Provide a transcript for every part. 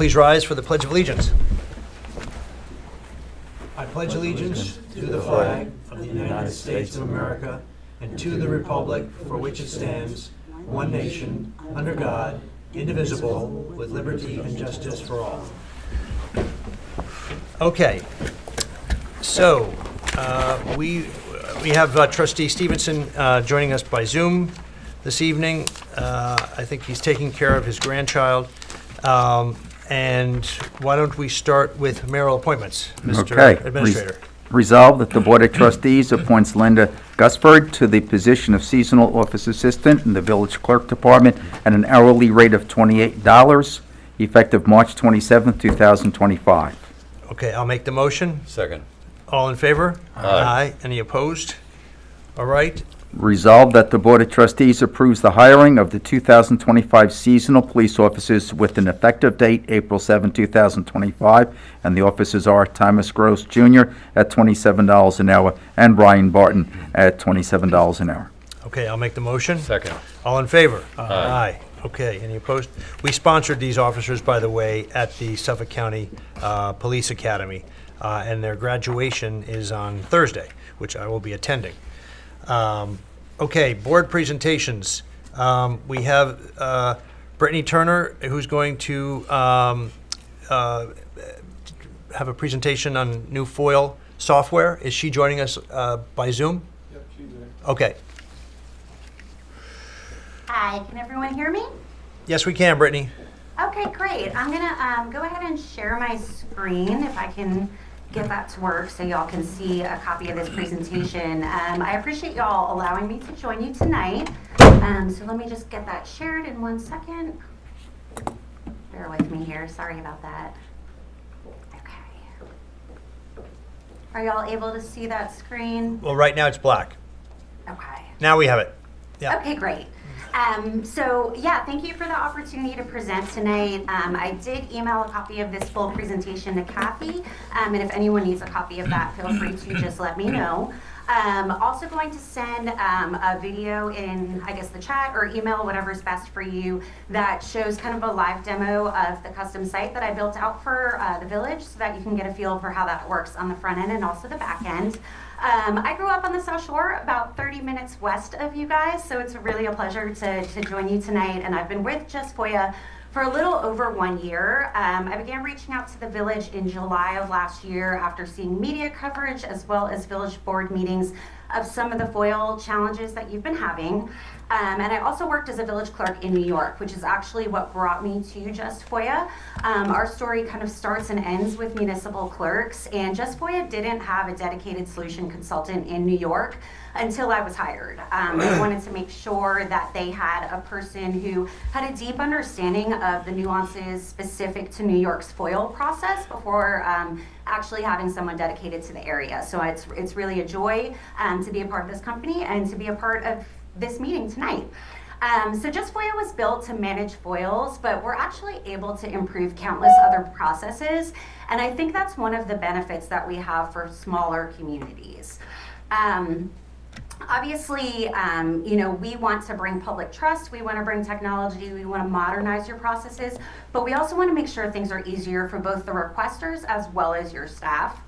please rise for the Pledge of Allegiance. I pledge allegiance to the flag of the United States of America and to the republic for which it stands, one nation, under God, indivisible, with liberty and justice for all. Okay, so we have Trustee Stevenson joining us by Zoom this evening. I think he's taking care of his grandchild. And why don't we start with mayoral appointments, Mr. Okay. Administrator? Resolved that the Board of Trustees appoints Linda Gusford to the position of Seasonal Office Assistant in the Village Clerk Department at an hourly rate of $28, effective March 27, 2025. Okay, I'll make the motion. Second. All in favor? Aye. Any opposed? All right. Resolved that the Board of Trustees approves the hiring of the 2025 seasonal police officers with an effective date April 7, 2025, and the officers are Thomas Gross Jr. at $27 an hour and Brian Barton at $27 an hour. Okay, I'll make the motion. Second. All in favor? Aye. Okay, any opposed? We sponsored these officers, by the way, at the Suffolk County Police Academy, and their graduation is on Thursday, which I will be attending. Okay, board presentations. We have Brittany Turner, who's going to have a presentation on new FOIL software. Is she joining us by Zoom? Yep, she's there. Okay. Hi, can everyone hear me? Yes, we can, Brittany. Okay, great. I'm gonna go ahead and share my screen if I can get that to work so y'all can see a copy of this presentation. I appreciate y'all allowing me to join you tonight. So let me just get that shared in 1 second. Bear with me here, sorry about that. Okay. Are y'all able to see that screen? Well, right now it's black. Okay. Now we have it. Yeah. Okay, great. So yeah, thank you for the opportunity to present tonight. I did email a copy of this full presentation to Kathy, and if anyone needs a copy of that, feel free to just let me know. Also going to send a video in, I guess, the chat or email, whatever's best for you, that shows kind of a live demo of the custom site that I built out for the village so that you can get a feel for how that works on the front end and also the back end. I grew up on the South Shore, about 30 minutes west of you guys, so it's really a pleasure to join you tonight. And I've been with Just FOIA for a little over 1 year. I began reaching out to the village in July of last year after seeing media coverage as well as village board meetings of some of the FOIL challenges that you've been having. And I also worked as a village clerk in New York, which is actually what brought me to Just FOIA. Our story kind of starts and ends with municipal clerks, and Just FOIA didn't have a dedicated solution consultant in New York until I was hired. I wanted to make sure that they had a person who had a deep understanding of the nuances specific to New York's FOIL process before actually having someone dedicated to the area. So it's really a joy to be a part of this company and to be a part of this meeting tonight. So Just FOIA was built to manage FOILs, but we're actually able to improve countless other processes. And I think that's one of the benefits that we have for smaller communities. Obviously, we want to bring public trust, we want to bring technology, we want to modernize your processes, but we also want to make sure things are easier for both the requesters as well as your staff.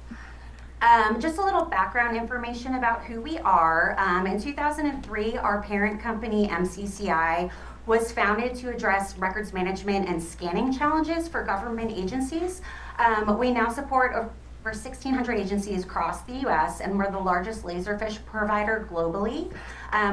Just a little background information about who we are. In 2003, our parent company, MCCI, was founded to address records management and scanning challenges for government agencies. We now support over 1,600 agencies across the U.S., and we're the largest laserfish provider globally.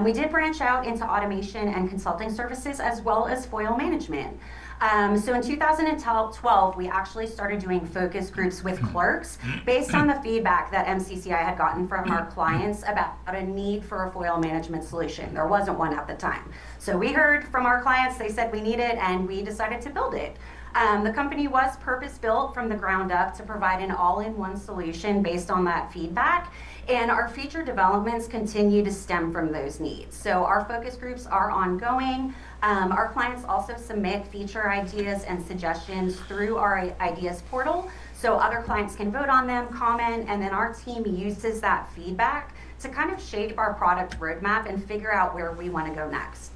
We did branch out into automation and consulting services as well as FOIL management. So in 2012, we actually started doing focus groups with clerks based on the feedback that MCCI had gotten from our clients about a need for a FOIL management solution. There wasn't one at the time. So we heard from our clients, they said we need it, and we decided to build it. The company was purpose-built from the ground up to provide an all-in-one solution based on that feedback, and our feature developments continue to stem from those needs. So our focus groups are ongoing. Our clients also submit feature ideas and suggestions through our ideas portal, so other clients can vote on them, comment, and then our team uses that feedback to kind of shape our product roadmap and figure out where we want to go next.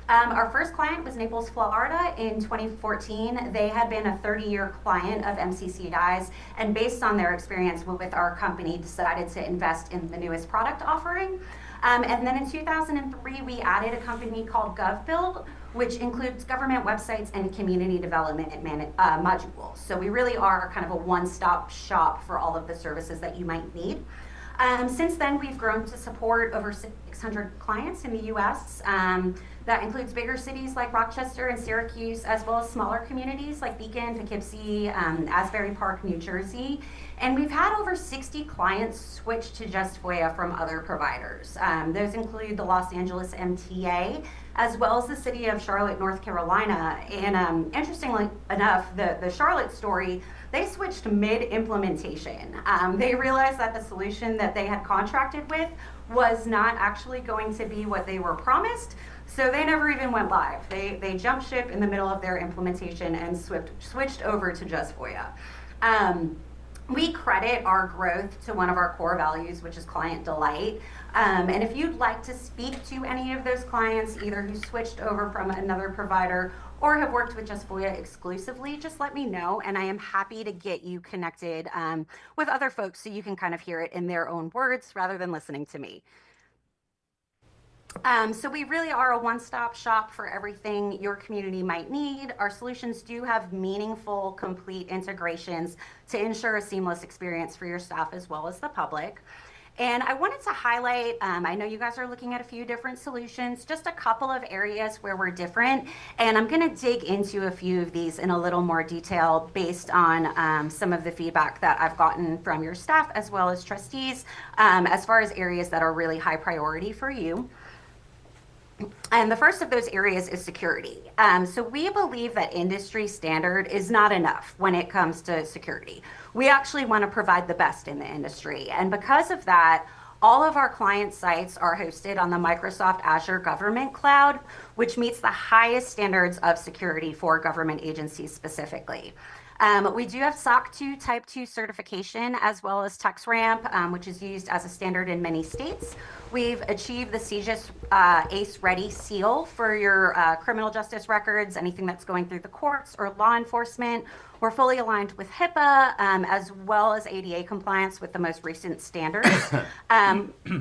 Our first client was Naples, Florida in 2014. They had been a 30-year client of MCCI's, and based on their experience with our company, decided to invest in the newest product offering. And then in 2003, we added a company called GovBuild, which includes government websites and community development modules. So we really are kind of a one-stop shop for all of the services that you might need. Since then, we've grown to support over 600 clients in the US. That includes bigger cities like Rochester and Syracuse, as well as smaller communities like Beacon, Poughkeepsie, Asbury Park, New Jersey. And we've had over 60 clients switch to Just FOIA from other providers. Those include the Los Angeles MTA, as well as the city of Charlotte, North Carolina. And interestingly enough, the Charlotte story, they switched mid-implementation. They realized that the solution that they had contracted with was not actually going to be what they were promised, so they never even went live. They jumped ship in the middle of their implementation and switched over to Just FOIA. We credit our growth to one of our core values, which is client delight. And if you'd like to speak to any of those clients, either who switched over from another provider or have worked with Just FOIA exclusively, just let me know, and I am happy to get you connected with other folks so you can kind of hear it in their own words rather than listening to me. So we really are a one-stop shop for everything your community might need. Our solutions do have meaningful, complete integrations to ensure a seamless experience for your staff as well as the public. And I wanted to highlight, I know you guys are looking at a few different solutions, just a couple of areas where we're different. And I'm going to dig into a few of these in a little more detail based on some of the feedback that I've gotten from your staff as well as trustees, as far as areas that are really high priority for you. And the first of those areas is security. So we believe that industry standard is not enough when it comes to security. We actually want to provide the best in the industry. And because of that, all of our client sites are hosted on the Microsoft Azure Government Cloud, which meets the highest standards of security for government agencies specifically. We do have SOC 2 Type 2 certification, as well as TexRAMP, which is used as a standard in many states. We've achieved the CJIS ACE Ready seal for your criminal justice records, anything that's going through the courts or law enforcement. We're fully aligned with HIPAA, as well as ADA compliance with the most recent standards.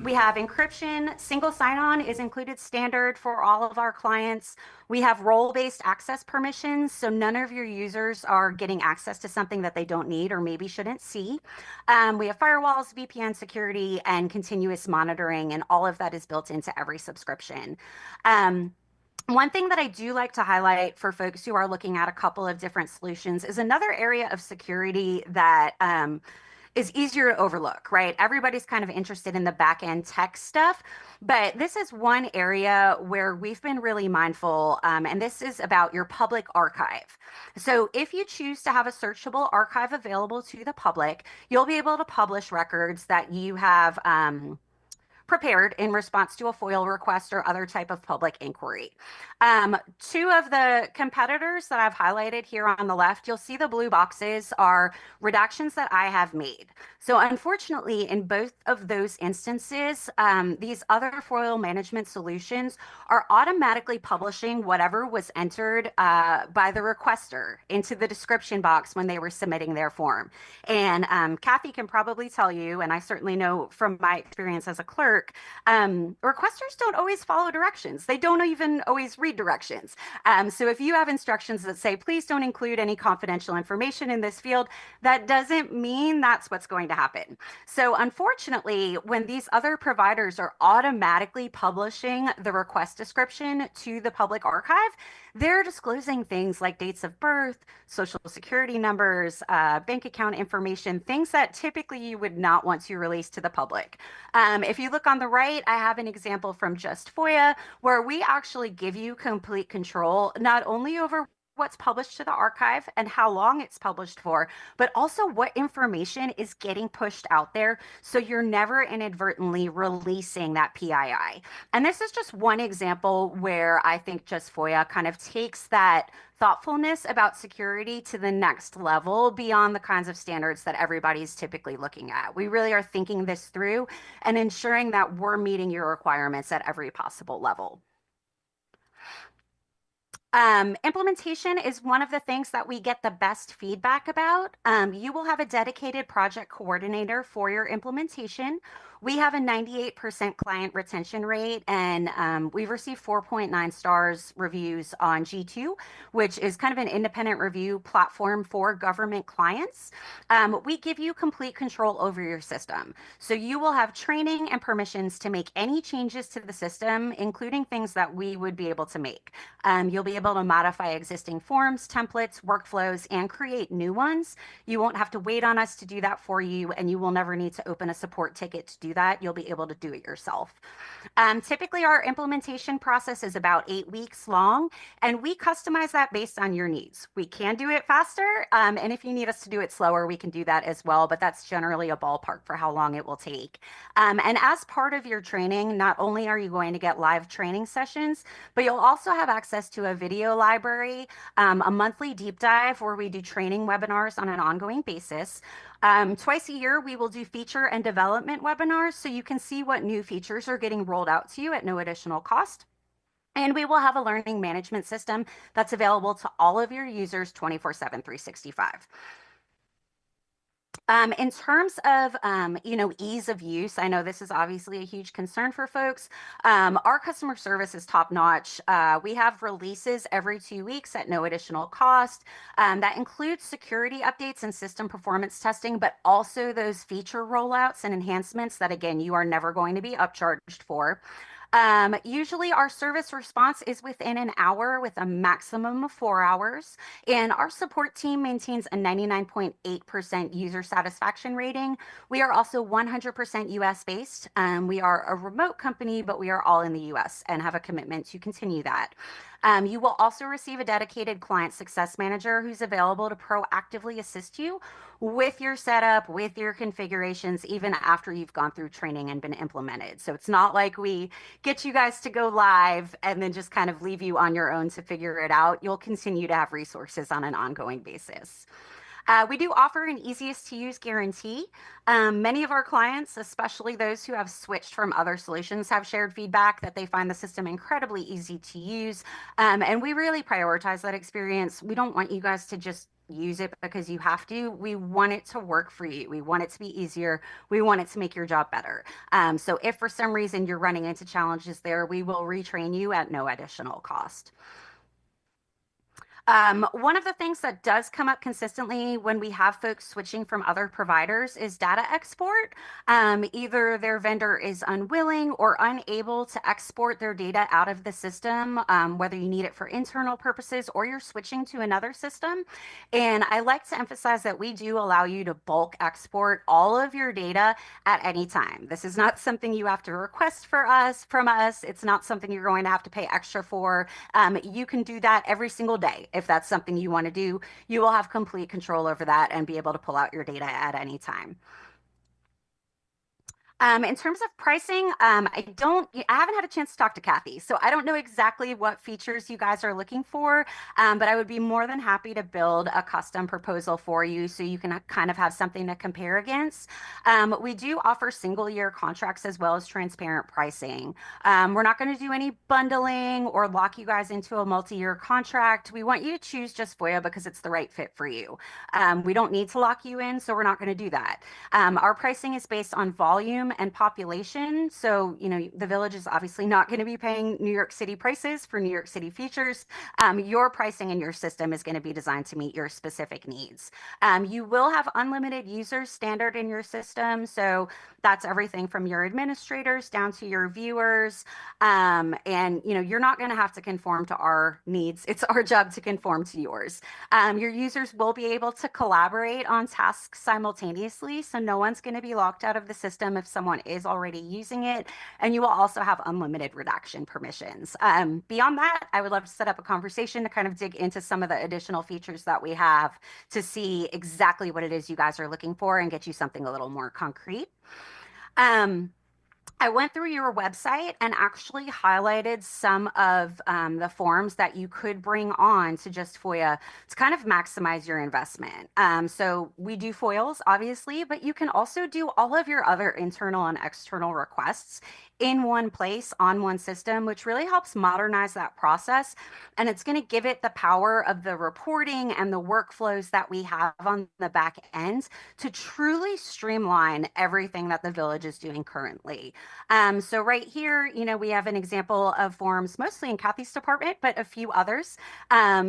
We have encryption. Single sign-on is included standard for all of our clients. We have role-based access permissions, so none of your users are getting access to something that they don't need or maybe shouldn't see. We have firewalls, VPN security, and continuous monitoring, and all of that is built into every subscription. One thing that I do like to highlight for folks who are looking at a couple of different solutions is another area of security that is easier to overlook, right? Everybody's kind of interested in the back end tech stuff, but this is one area where we've been really mindful, and this is about your public archive. So if you choose to have a searchable archive available to the public, you'll be able to publish records that you have prepared in response to a FOIL request or other type of public inquiry. Two of the competitors that I've highlighted here on the left, you'll see the blue boxes are redactions that I have made. So unfortunately, in both of those instances, these other FOIL management solutions are automatically publishing whatever was entered by the requester into the description box when they were submitting their form. And Kathy can probably tell you, and I certainly know from my experience as a clerk, requesters don't always follow directions. They don't even always read directions. So if you have instructions that say, please don't include any confidential information in this field, that doesn't mean that's what's going to happen. So unfortunately, when these other providers are automatically publishing the request description to the public archive, they're disclosing things like dates of birth, social security numbers, bank account information, things that typically you would not want to release to the public. If you look on the right, I have an example from Just FOIA where we actually give you complete control, not only over what's published to the archive and how long it's published for, but also what information is getting pushed out there, so you're never inadvertently releasing that PII. And this is just one example where I think Just FOIA kind of takes that thoughtfulness about security to the next level beyond the kinds of standards that everybody's typically looking at. We really are thinking this through and ensuring that we're meeting your requirements at every possible level. Implementation is one of the things that we get the best feedback about. You will have a dedicated project coordinator for your implementation. We have a 98% client retention rate, and we've received 4.9 stars reviews on G2, which is kind of an independent review platform for government clients. We give you complete control over your system. So you will have training and permissions to make any changes to the system, including things that we would be able to make. You'll be able to modify existing forms, templates, workflows, and create new ones. You won't have to wait on us to do that for you, and you will never need to open a support ticket to do that. You'll be able to do it yourself. Typically, our implementation process is about 8 weeks long, and we customize that based on your needs. We can do it faster, and if you need us to do it slower, we can do that as well, but that's generally a ballpark for how long it will take. And as part of your training, not only are you going to get live training sessions, but you'll also have access to a video library, a monthly deep dive where we do training webinars on an ongoing basis. Twice a year, we will do feature and development webinars so you can see what new features are getting rolled out to you at no additional cost. And we will have a learning management system that's available to all of your users 24/7, 365. In terms of, ease of use, I know this is obviously a huge concern for folks. Our customer service is top notch. We have releases every 2 weeks at no additional cost. That includes security updates and system performance testing, but also those feature rollouts and enhancements that, again, you are never going to be upcharged for. Usually our service response is within an hour with a maximum of 4 hours. And our support team maintains a 99.8% user satisfaction rating. We are also 100% US based. We are a remote company, but we are all in the US and have a commitment to continue that. You will also receive a dedicated client success manager who's available to proactively assist you with your setup, with your configurations, even after you've gone through training and been implemented. So it's not like we get you guys to go live and then just kind of leave you on your own to figure it out. You'll continue to have resources on an ongoing basis. We do offer an easiest to use guarantee. Many of our clients, especially those who have switched from other solutions, have shared feedback that they find the system incredibly easy to use. And we really prioritize that experience. We don't want you guys to just use it because you have to. We want it to work for you. We want it to be easier. We want it to make your job better. So if for some reason you're running into challenges there, we will retrain you at no additional cost. One of the things that does come up consistently when we have folks switching from other providers is data export. Either their vendor is unwilling or unable to export their data out of the system, whether you need it for internal purposes or you're switching to another system. And I like to emphasize that we do allow you to bulk export all of your data at any time. This is not something you have to request from us. It's not something you're going to have to pay extra for. You can do that every single day. If that's something you want to do, you will have complete control over that and be able to pull out your data at any time. In terms of pricing, I haven't had a chance to talk to Kathy, so I don't know exactly what features you guys are looking for, but I would be more than happy to build a custom proposal for you so you can kind of have something to compare against. We do offer single-year contracts as well as transparent pricing. We're not going to do any bundling or lock you guys into a multi-year contract. We want you to choose just Voya because it's the right fit for you. We don't need to lock you in, so we're not going to do that. Our pricing is based on volume and population. So, the village is obviously not going to be paying New York City prices for New York City features. Your pricing in your system is going to be designed to meet your specific needs. You will have unlimited users standard in your system. So that's everything from your administrators down to your viewers. And, you're not going to have to conform to our needs. It's our job to conform to yours. Your users will be able to collaborate on tasks simultaneously. So no one's going to be locked out of the system if someone is already using it. And you will also have unlimited redaction permissions. Beyond that, I would love to set up a conversation to kind of dig into some of the additional features that we have to see exactly what it is you guys are looking for and get you something a little more concrete. I went through your website and actually highlighted some of the forms that you could bring on to just Voya to kind of maximize your investment. So we do foils, obviously, but you can also do all of your other internal and external requests in one place on one system, which really helps modernize that process. And it's going to give it the power of the reporting and the workflows that we have on the back end to truly streamline everything that the village is doing currently. So right here, we have an example of forms mostly in Kathy's department, but a few others.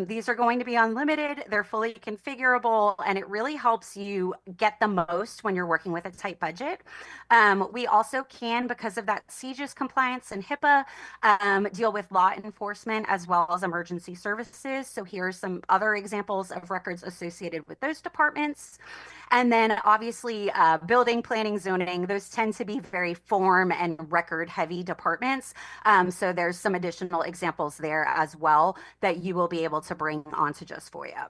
These are going to be unlimited. They're fully configurable, and it really helps you get the most when you're working with a tight budget. We also can, because of that CJIS compliance and HIPAA, deal with law enforcement as well as emergency services. So here's some other examples of records associated with those departments. And then obviously building, planning, zoning, those tend to be very form and record heavy departments. So there's some additional examples there as well that you will be able to bring onto Just FOIA.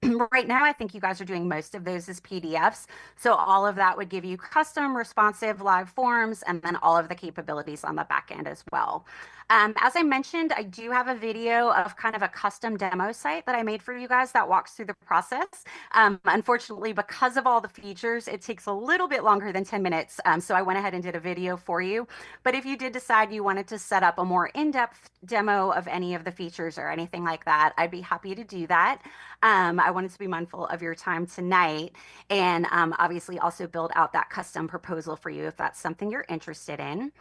Right now, I think you guys are doing most of those as PDFs. So all of that would give you custom, responsive, live forms, and then all of the capabilities on the back end as well. As I mentioned, I do have a video of kind of a custom demo site that I made for you guys that walks through the process. Unfortunately, because of all the features, it takes a little bit longer than 10 minutes. So I went ahead and did a video for you. But if you did decide you wanted to set up a more in-depth demo of any of the features or anything like that, I'd be happy to do that. I wanted to be mindful of your time tonight and obviously also build out that custom proposal for you if that's something you're interested in.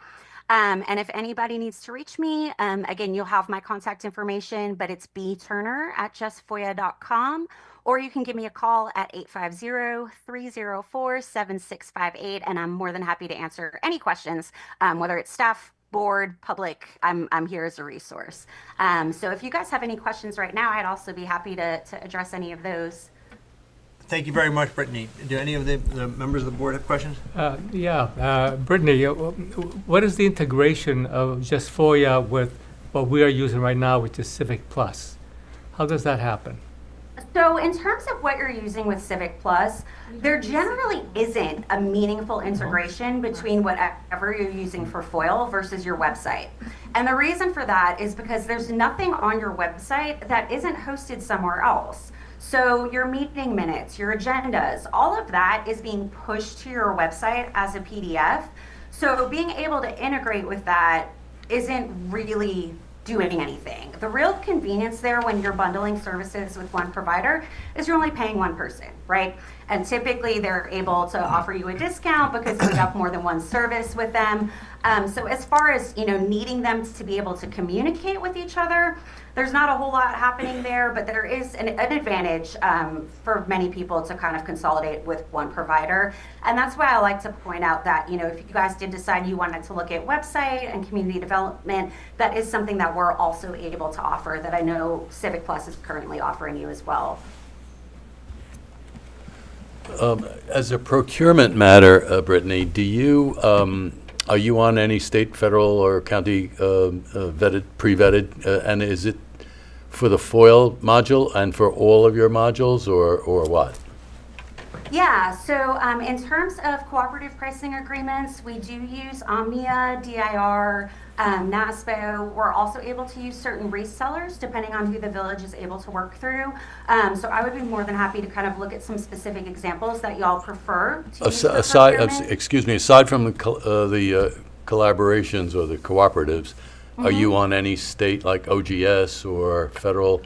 And if anybody needs to reach me, again, you'll have my contact information, but it's bturner@justfoia.com, or you can give me a call at 850-304-7658, and I'm more than happy to answer any questions, whether it's staff, board, public. I'm here as a resource. So if you guys have any questions right now, I'd also be happy to address any of those. Thank you very much, Brittany. Do any of the members of the board have questions? Brittany, what is the integration of Just FOIA with what we are using right now, which is Civic Plus? How does that happen? So in terms of what you're using with Civic Plus, there generally isn't a meaningful integration between whatever you're using for FOIL versus your website. And the reason for that is because there's nothing on your website that isn't hosted somewhere else. So your meeting minutes, your agendas, all of that is being pushed to your website as a PDF. So being able to integrate with that isn't really doing anything. The real convenience there when you're bundling services with one provider is you're only paying one person, right? And typically they're able to offer you a discount because you have more than one service with them. So as far as needing them to be able to communicate with each other, there's not a whole lot happening there, but there is an advantage for many people to kind of consolidate with one provider. And that's why I like to point out that, if you guys did decide you wanted to look at website and community development, that is something that we're also able to offer that I know Civic Plus is currently offering you as well. As a procurement matter, Brittany, are you on any state, federal, or county pre-vetted, and is it for the FOIL module and for all of your modules, or what? Yeah, so in terms of cooperative pricing agreements, we do use Omnia, DIR, NASPO. We're also able to use certain resellers depending on who the village is able to work through. So I would be more than happy to kind of look at some specific examples that y'all prefer to use for procurement. Aside from the collaborations or the cooperatives, are you on any state like OGS or federal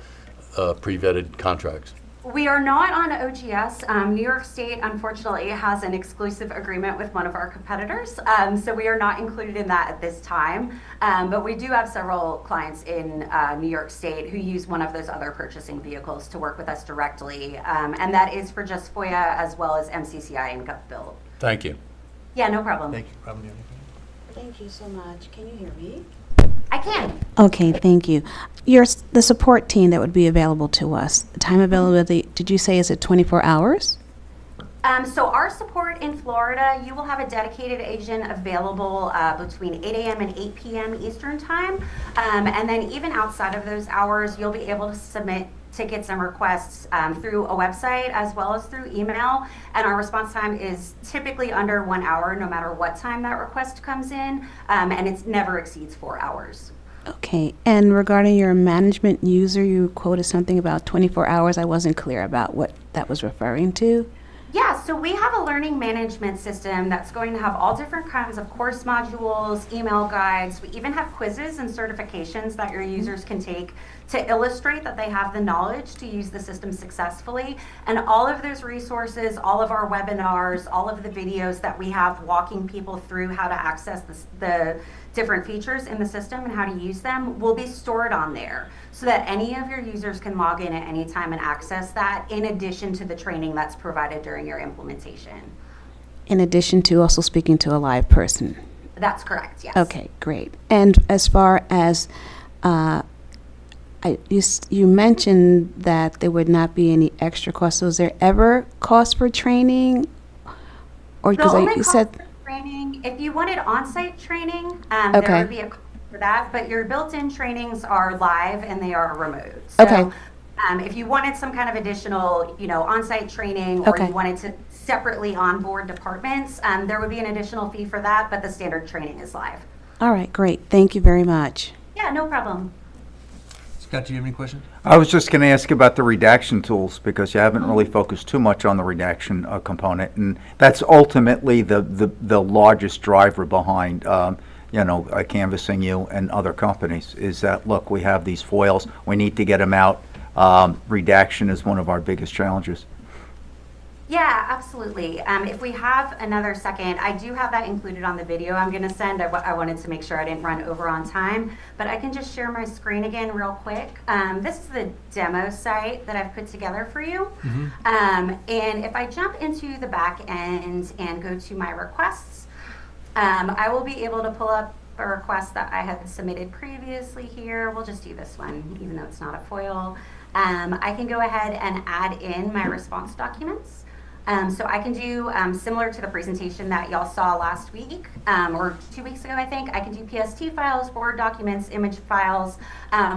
pre-vetted contracts? We are not on OGS. New York State, unfortunately, has an exclusive agreement with one of our competitors, so we are not included in that at this time. But we do have several clients in New York State who use one of those other purchasing vehicles to work with us directly, and that is for Just FOIA as well as MCCI and GovBuild. Thank you. Yeah, no problem. Thank you. Problem. Thank you so much. Can you hear me? I can. Okay, thank you. The support team that would be available to us, time availability, did you say is it 24 hours? So our support in Florida, you will have a dedicated agent available between 8 a.m. and 8 p.m. Eastern time. And then even outside of those hours, you'll be able to submit tickets and requests through a website as well as through email. And our response time is typically under 1 hour, no matter what time that request comes in. And it never exceeds 4 hours. Okay, and regarding your management user, you quoted something about 24 hours. I wasn't clear about what that was referring to. Yeah, so we have a learning management system that's going to have all different kinds of course modules, email guides. We even have quizzes and certifications that your users can take to illustrate that they have the knowledge to use the system successfully. And all of those resources, all of our webinars, all of the videos that we have walking people through how to access the different features in the system and how to use them will be stored on there so that any of your users can log in at any time and access that, in addition to the training that's provided during your implementation. In addition to also speaking to a live person. That's correct, yes. Okay, great. And as far as, you mentioned that there would not be any extra cost. So is there ever cost for training? Or The because only you cost said, for training, if you wanted on-site training, Okay. there would be a cost for that, but your built-in trainings are live and they are remote. So, Okay. if you wanted some kind of additional, on-site training, or Okay. you wanted to separately onboard departments, there would be an additional fee for that, but the standard training is live. all right, great. Thank you very much. Yeah, no problem. Scott, do you have any questions? I was just going to ask about the redaction tools, because you haven't really focused too much on the redaction component, and that's ultimately the largest driver behind, canvassing you and other companies, is that, look, we have these foils, we need to get them out. Redaction is one of our biggest challenges. Yeah, absolutely. If we have another second, I do have that included on the video I'm going to send. I wanted to make sure I didn't run over on time, but I can just share my screen again real quick. This is the demo site that I've put together for you. And if I jump into the back end and go to my requests, I will be able to pull up a request that I had submitted previously here. We'll just do this one, even though it's not a foil. I can go ahead and add in my response documents. So I can do, similar to the presentation that y'all saw last week, or 2 weeks ago, I think, I can do PST files, Word documents, image files.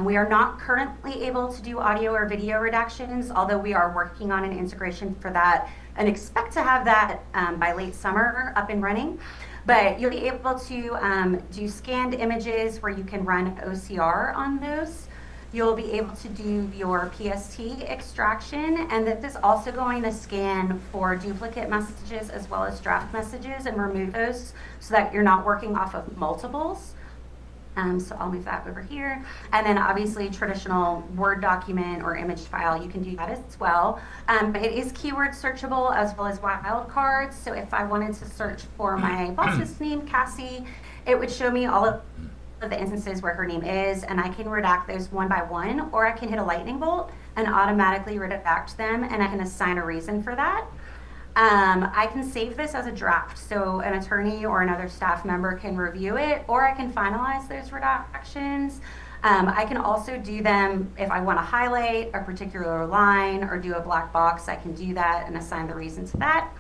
We are not currently able to do audio or video redactions, although we are working on an integration for that and expect to have that by late summer up and running. But you'll be able to do scanned images where you can run OCR on those. You'll be able to do your PST extraction, and this is also going to scan for duplicate messages as well as draft messages and remove those so that you're not working off of multiples. So I'll move that over here. And then obviously traditional Word document or image file, you can do that as well. But it is keyword searchable as well as wildcards. So if I wanted to search for my boss's name, Cassie, it would show me all of the instances where her name is, and I can redact those one by one, or I can hit a lightning bolt and automatically redact them, and I can assign a reason for that. I can save this as a draft, so an attorney or another staff member can review it, or I can finalize those redactions. I can also do them if I want to highlight a particular line or do a black box. I can do that and assign the reason to that.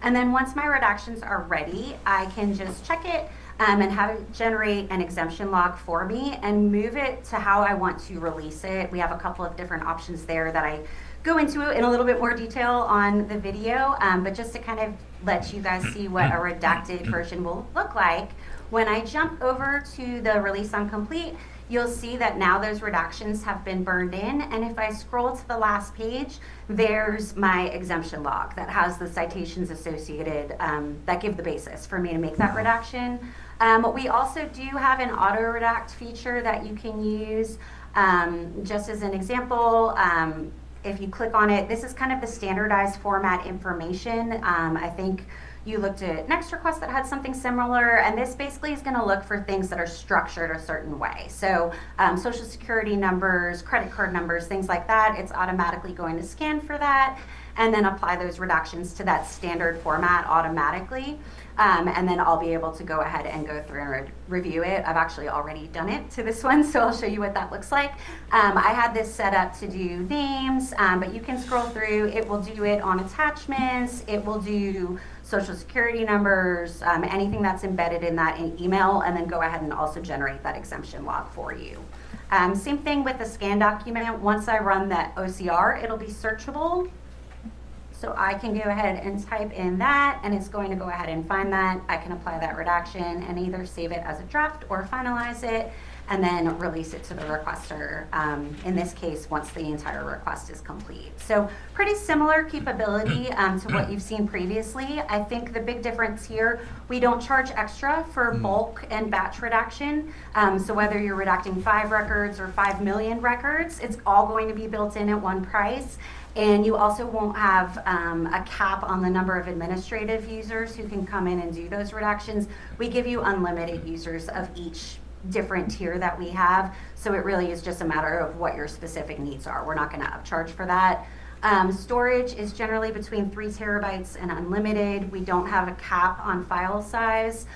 And then once my redactions are ready, I can just check it and have it generate an exemption log for me and move it to how I want to release it. We have a couple of different options there that I go into in a little bit more detail on the video, but just to kind of let you guys see what a redacted version will look like. When I jump over to the release on complete, you'll see that now those redactions have been burned in, and if I scroll to the last page, there's my exemption log that has the citations associated that give the basis for me to make that redaction. We also do have an auto redact feature that you can use. Just as an example, if you click on it, this is kind of the standardized format information. I think you looked at next request that had something similar, and this basically is going to look for things that are structured a certain way. So social security numbers, credit card numbers, things like that, it's automatically going to scan for that and then apply those redactions to that standard format automatically. And then I'll be able to go ahead and go through and review it. I've actually already done it to this one, so I'll show you what that looks like. I had this set up to do names, but you can scroll through. It will do it on attachments. It will do social security numbers, anything that's embedded in that email, and then go ahead and also generate that exemption log for you. Same thing with the scan document. Once I run that OCR, it'll be searchable. So I can go ahead and type in that, and it's going to go ahead and find that. I can apply that redaction and either save it as a draft or finalize it. and then release it to the requester, in this case, once the entire request is complete. So pretty similar capability to what you've seen previously. I think the big difference here, we don't charge extra for bulk and batch redaction. So whether you're redacting 5 records or 5 million records, it's all going to be built in at one price. And you also won't have a cap on the number of administrative users who can come in and do those redactions. We give you unlimited users of each different tier that we have. So it really is just a matter of what your specific needs are. We're not going to upcharge for that. Storage is generally between 3 terabytes and unlimited. We don't have a cap on file size.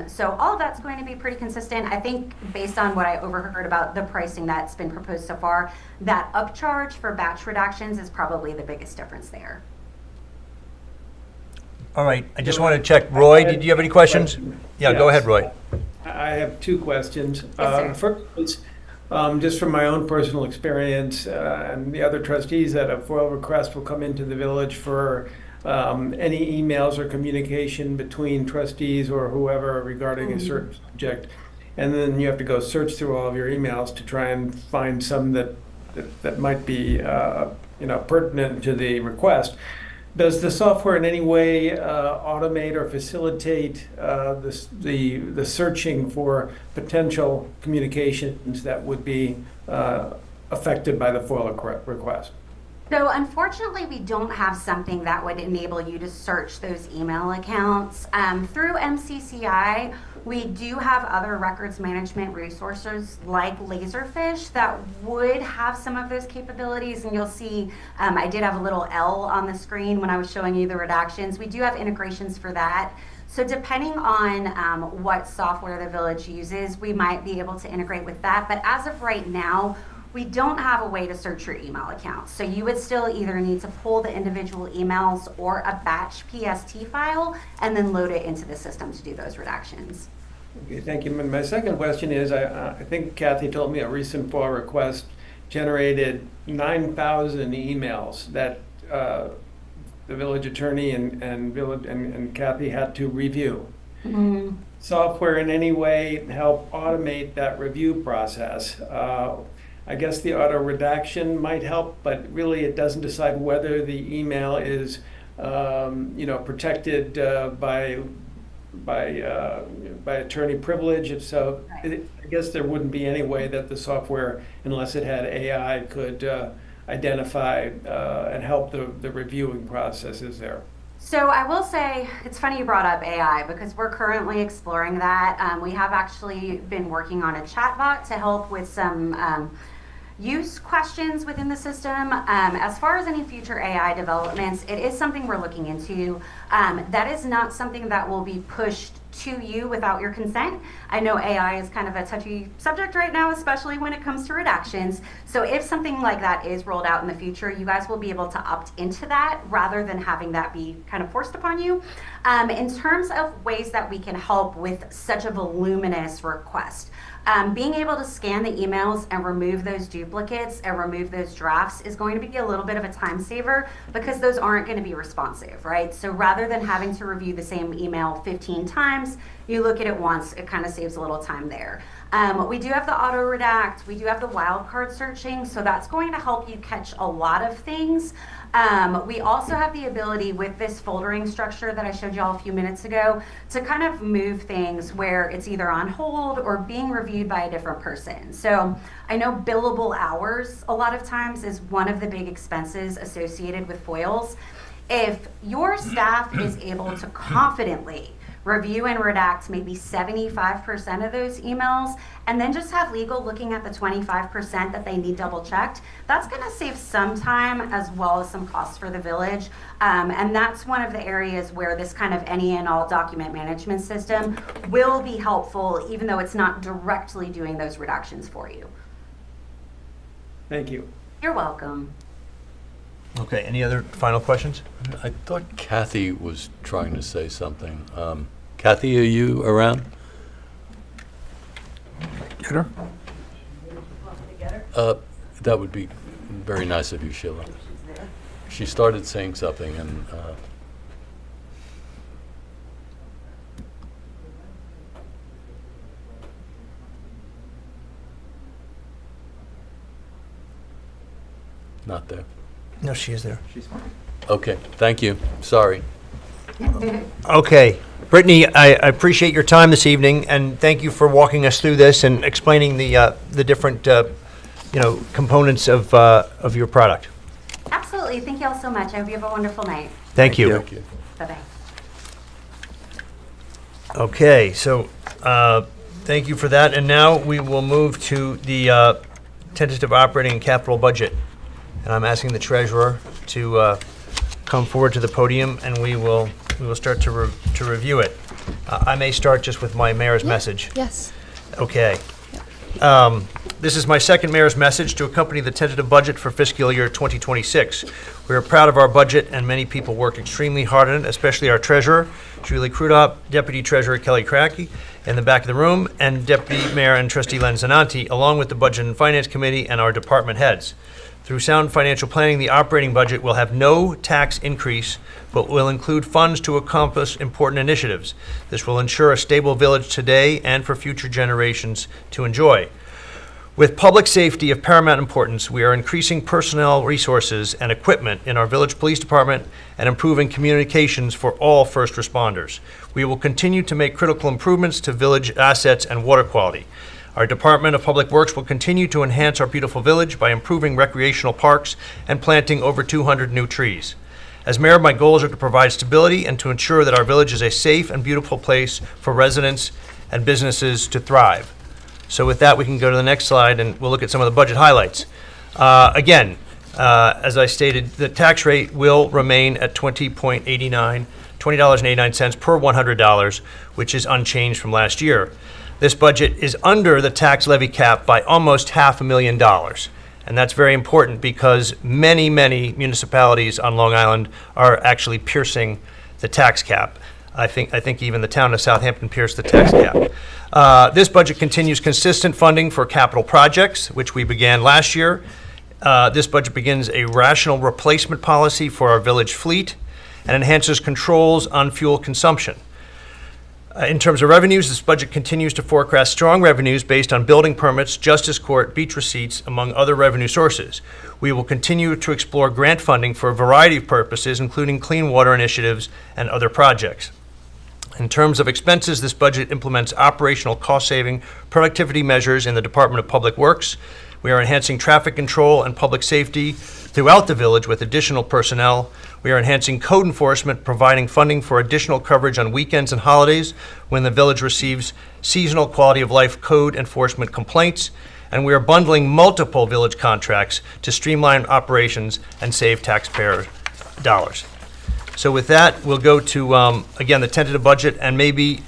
So all of that's going to be pretty consistent. I think based on what I overheard about the pricing that's been proposed so far, that upcharge for batch redactions is probably the biggest difference there. All right, I just want to check. Roy, did you have any questions? Yeah, go ahead, Roy. I have 2 questions. Yes, sir. First is, just from my own personal experience, and the other trustees, that a FOIL request will come into the village for any emails or communication between trustees or whoever regarding a certain subject. And then you have to go search through all of your emails to try and find some that might be pertinent to the request. Does the software in any way automate or facilitate the searching for potential communications that would be affected by the FOIL request? So unfortunately, we don't have something that would enable you to search those email accounts. Through MCCI, we do have other records management resources like Laserfish that would have some of those capabilities. And you'll see, I did have a little L on the screen when I was showing you the redactions. We do have integrations for that. So depending on what software the village uses, we might be able to integrate with that. But as of right now, we don't have a way to search your email accounts. So you would still either need to pull the individual emails or a batch PST file and then load it into the system to do those redactions. Okay, thank you. And my second question is, I think Kathy told me a recent FOIL request generated 9,000 emails that the village attorney and Kathy had to review. Mm-hmm. Software in any way help automate that review process? I guess the auto redaction might help, but really it doesn't decide whether the email is, protected by attorney privilege. If so, Right. I guess there wouldn't be any way that the software, unless it had AI, could identify and help the reviewing processes there. So I will say, it's funny you brought up AI because we're currently exploring that. We have actually been working on a chatbot to help with some use questions within the system. As far as any future AI developments, it is something we're looking into. That is not something that will be pushed to you without your consent. I know AI is kind of a touchy subject right now, especially when it comes to redactions. So if something like that is rolled out in the future, you guys will be able to opt into that rather than having that be kind of forced upon you. In terms of ways that we can help with such a voluminous request, being able to scan the emails and remove those duplicates and remove those drafts is going to be a little bit of a time saver because those aren't going to be responsive, right? So rather than having to review the same email 15 times, you look at it once, it kind of saves a little time there. We do have the auto redact, we do have the wildcard searching, so that's going to help you catch a lot of things. We also have the ability with this foldering structure that I showed y'all a few minutes ago to kind of move things where it's either on hold or being reviewed by a different person. So I know billable hours a lot of times is one of the big expenses associated with FOILs. If your staff is able to confidently review and redact maybe 75% of those emails, and then just have legal looking at the 25% that they need double checked, that's gonna save some time as well as some costs for the village. And that's one of the areas where this kind of any and all document management system will be helpful, even though it's not directly doing those reductions for you. Thank you. You're welcome. Okay, any other final questions? I thought Kathy was trying to say something. Kathy, are you around? Get her? That would be very nice of you, Sheila. She started saying something and Not there. No, she is there. Okay, thank you. Sorry. Okay. Brittany, I appreciate your time this evening, and thank you for walking us through this and explaining the different, components of your product. Absolutely. Thank you all so much. I hope you have a wonderful night. Thank you. Thank you. Bye-bye. Okay, so thank you for that. And now we will move to the tentative operating and capital budget. And I'm asking the treasurer to come forward to the podium, and we will start to review it. I may start just with my mayor's message. Yes. Okay. This is my second mayor's message to accompany the tentative budget for fiscal year 2026. We are proud of our budget, and many people work extremely hard on it, especially our treasurer, Julie Krudop, Deputy Treasurer Kelly Crackey in the back of the room, and Deputy Mayor and Trustee Len Zananti, along with the Budget and Finance Committee and our department heads. Through sound financial planning, the operating budget will have no tax increase, but will include funds to accomplish important initiatives. This will ensure a stable village today and for future generations to enjoy. With public safety of paramount importance, we are increasing personnel resources and equipment in our village police department and improving communications for all first responders. We will continue to make critical improvements to village assets and water quality. Our Department of Public Works will continue to enhance our beautiful village by improving recreational parks and planting over 200 new trees. As mayor, my goals are to provide stability and to ensure that our village is a safe and beautiful place for residents and businesses to thrive. So with that, we can go to the next slide and we'll look at some of the budget highlights. Again, as I stated, the tax rate will remain at $20.89 per $100, which is unchanged from last year. This budget is under the tax levy cap by almost $500,000. And that's very important because many, many municipalities on Long Island are actually piercing the tax cap. I think even the town of Southampton pierced the tax cap. This budget continues consistent funding for capital projects, which we began last year. This budget begins a rational replacement policy for our village fleet and enhances controls on fuel consumption. In terms of revenues, this budget continues to forecast strong revenues based on building permits, justice court, beach receipts, among other revenue sources. We will continue to explore grant funding for a variety of purposes, including clean water initiatives and other projects. In terms of expenses, this budget implements operational cost-saving productivity measures in the Department of Public Works. We are enhancing traffic control and public safety throughout the village with additional personnel. We are enhancing code enforcement, providing funding for additional coverage on weekends and holidays when the village receives seasonal quality of life code enforcement complaints. And we are bundling multiple village contracts to streamline operations and save taxpayer dollars. So with that, we'll go to, again, the tentative budget, and maybe,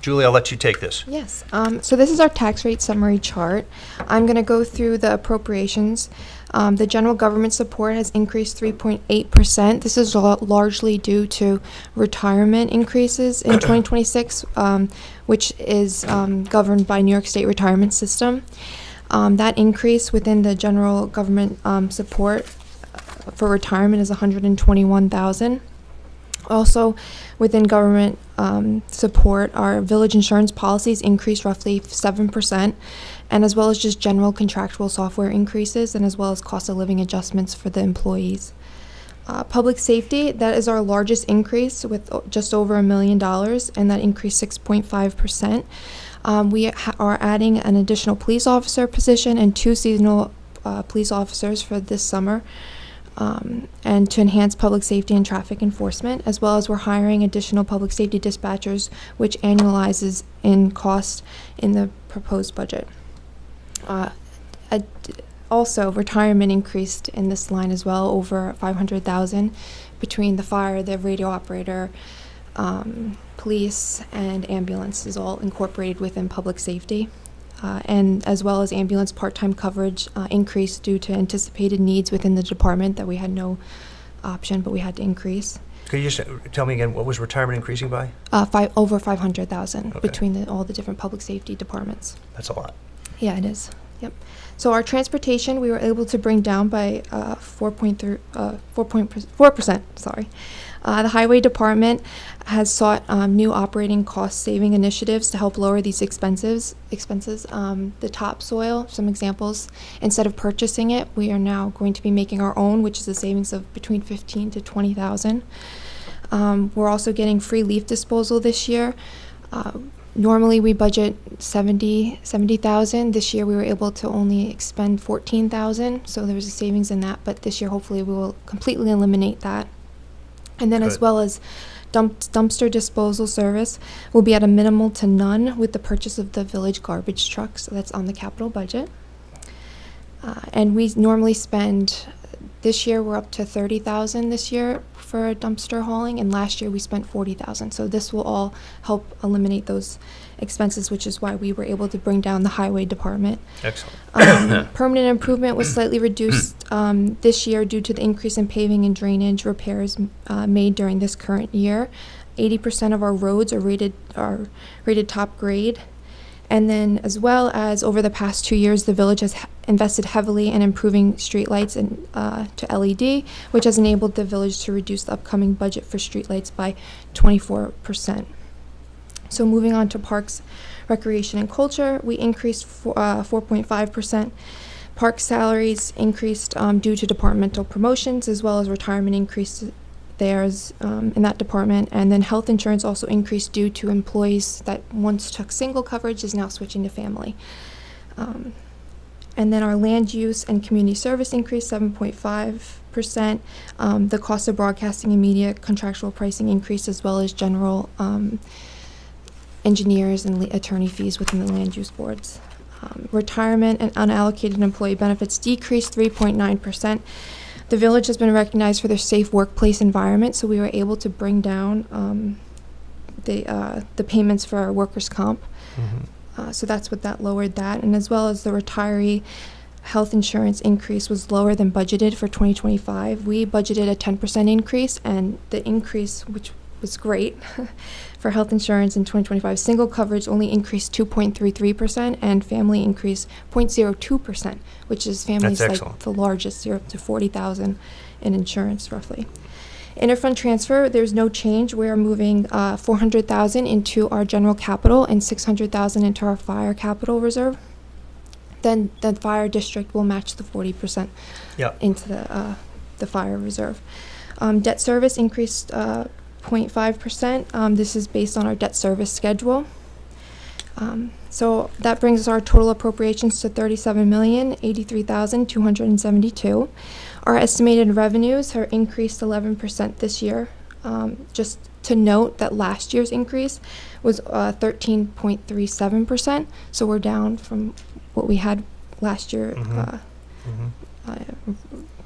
Julie, I'll let you take this. Yes. So this is our tax rate summary chart. I'm going to go through the appropriations. The general government support has increased 3.8%. This is largely due to retirement increases in 2026, which is governed by New York State retirement system. That increase within the general government support for retirement is $121,000. Also, within government support, our village insurance policies increased roughly 7%, and as well as just general contractual software increases, and as well as cost of living adjustments for the employees. Public safety, that is our largest increase with just over $1 million, and that increased 6.5%. We are adding an additional police officer position and 2 seasonal police officers for this summer. And to enhance public safety and traffic enforcement, as well as we're hiring additional public safety dispatchers, which annualizes in cost in the proposed budget. Also, retirement increased in this line as well, over $500,000 between the fire, the radio operator, police, and ambulance is all incorporated within public safety. And as well as ambulance part-time coverage increased due to anticipated needs within the department that we had no option, but we had to increase. Could you just tell me again, what was retirement increasing by? Over $500,000 Okay. between all the different public safety departments. That's a lot. Yeah, it is. Yep. So our transportation, we were able to bring down by 4%. Sorry. The highway department has sought new operating cost-saving initiatives to help lower these expenses. The topsoil, some examples, instead of purchasing it, we are now going to be making our own, which is a savings of between $15,000 to $20,000. We're also getting free leaf disposal this year. Normally we budget $70,000. This year we were able to only expend $14,000, so there was a savings in that. But this year, hopefully, we will completely eliminate that. And then, as Good. well as dumpster disposal service, will be at a minimal to none with the purchase of the village garbage truck. So that's on the capital budget. And we normally spend. This year we're up to $30,000 this year for dumpster hauling, and last year we spent $40,000. So this will all help eliminate those expenses, which is why we were able to bring down the highway department. Excellent. Permanent improvement was slightly reduced this year due to the increase in paving and drainage repairs made during this current year. 80% of our roads are rated top grade. And then, as well as over the past 2 years, the village has invested heavily in improving streetlights and to LED, which has enabled the village to reduce the upcoming budget for streetlights by 24%. So moving on to parks, recreation, and culture, we increased 4.5%. Park salaries increased due to departmental promotions, as well as retirement increase theirs in that department. And then health insurance also increased due to employees that once took single coverage is now switching to family. And then our land use and community service increased 7.5%. The cost of broadcasting and media contractual pricing increased, as well as general engineers and attorney fees within the land use boards. Retirement and unallocated employee benefits decreased 3.9%. The village has been recognized for their safe workplace environment, so we were able to bring down the payments for our workers' comp. Mm-hmm. So that's what that lowered that, and as well as the retiree health insurance increase was lower than budgeted for 2025. We budgeted a 10% increase, and the increase, which was great for health insurance in 2025, single coverage only increased 2.33%, and family increased 0.02%, which is families That's like excellent. the largest. You're up to $40,000 in insurance, roughly. Interfund transfer, there's no change. We are moving $400,000 into our general capital and $600,000 into our fire capital reserve. Then the fire district will match the 40% Yep. into the fire reserve. Debt service increased 0.5%. This is based on our debt service schedule. So that brings our total appropriations to $37,083,272. Our estimated revenues are increased 11% this year. Just to note that last year's increase was 13.37%, so we're down from what we had last year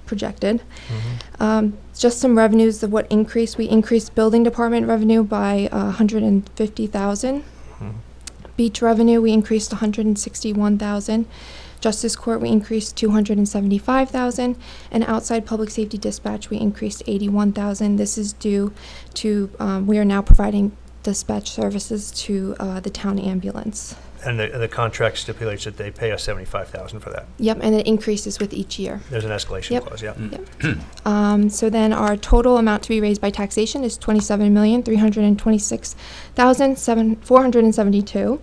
projected. Just some revenues of what increased. We increased building department revenue by $150,000. Beach revenue, we increased $161,000. Justice Court, we increased $275,000, and outside public safety dispatch, we increased $81,000. This is due to we are now providing dispatch services to the town ambulance. And the contract stipulates that they pay us $75,000 for that. Yep, and it increases with each year. There's an escalation Yep. clause, yeah. Yep. So then our total amount to be raised by taxation is $27,326,472.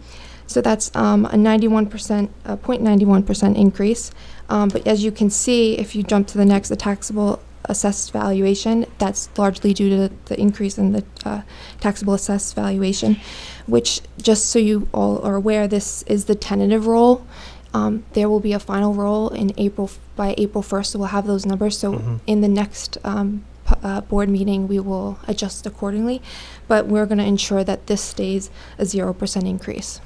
So that's a 0.91% increase. But as you can see, if you jump to the next, the taxable assessed valuation, that's largely due to the increase in the taxable assessed valuation, which, just so you all are aware, this is the tentative roll. There will be a final roll in April, by April 1st, so we'll have those numbers. So in the next board meeting, we will adjust accordingly, but we're going to ensure that this stays a 0% increase.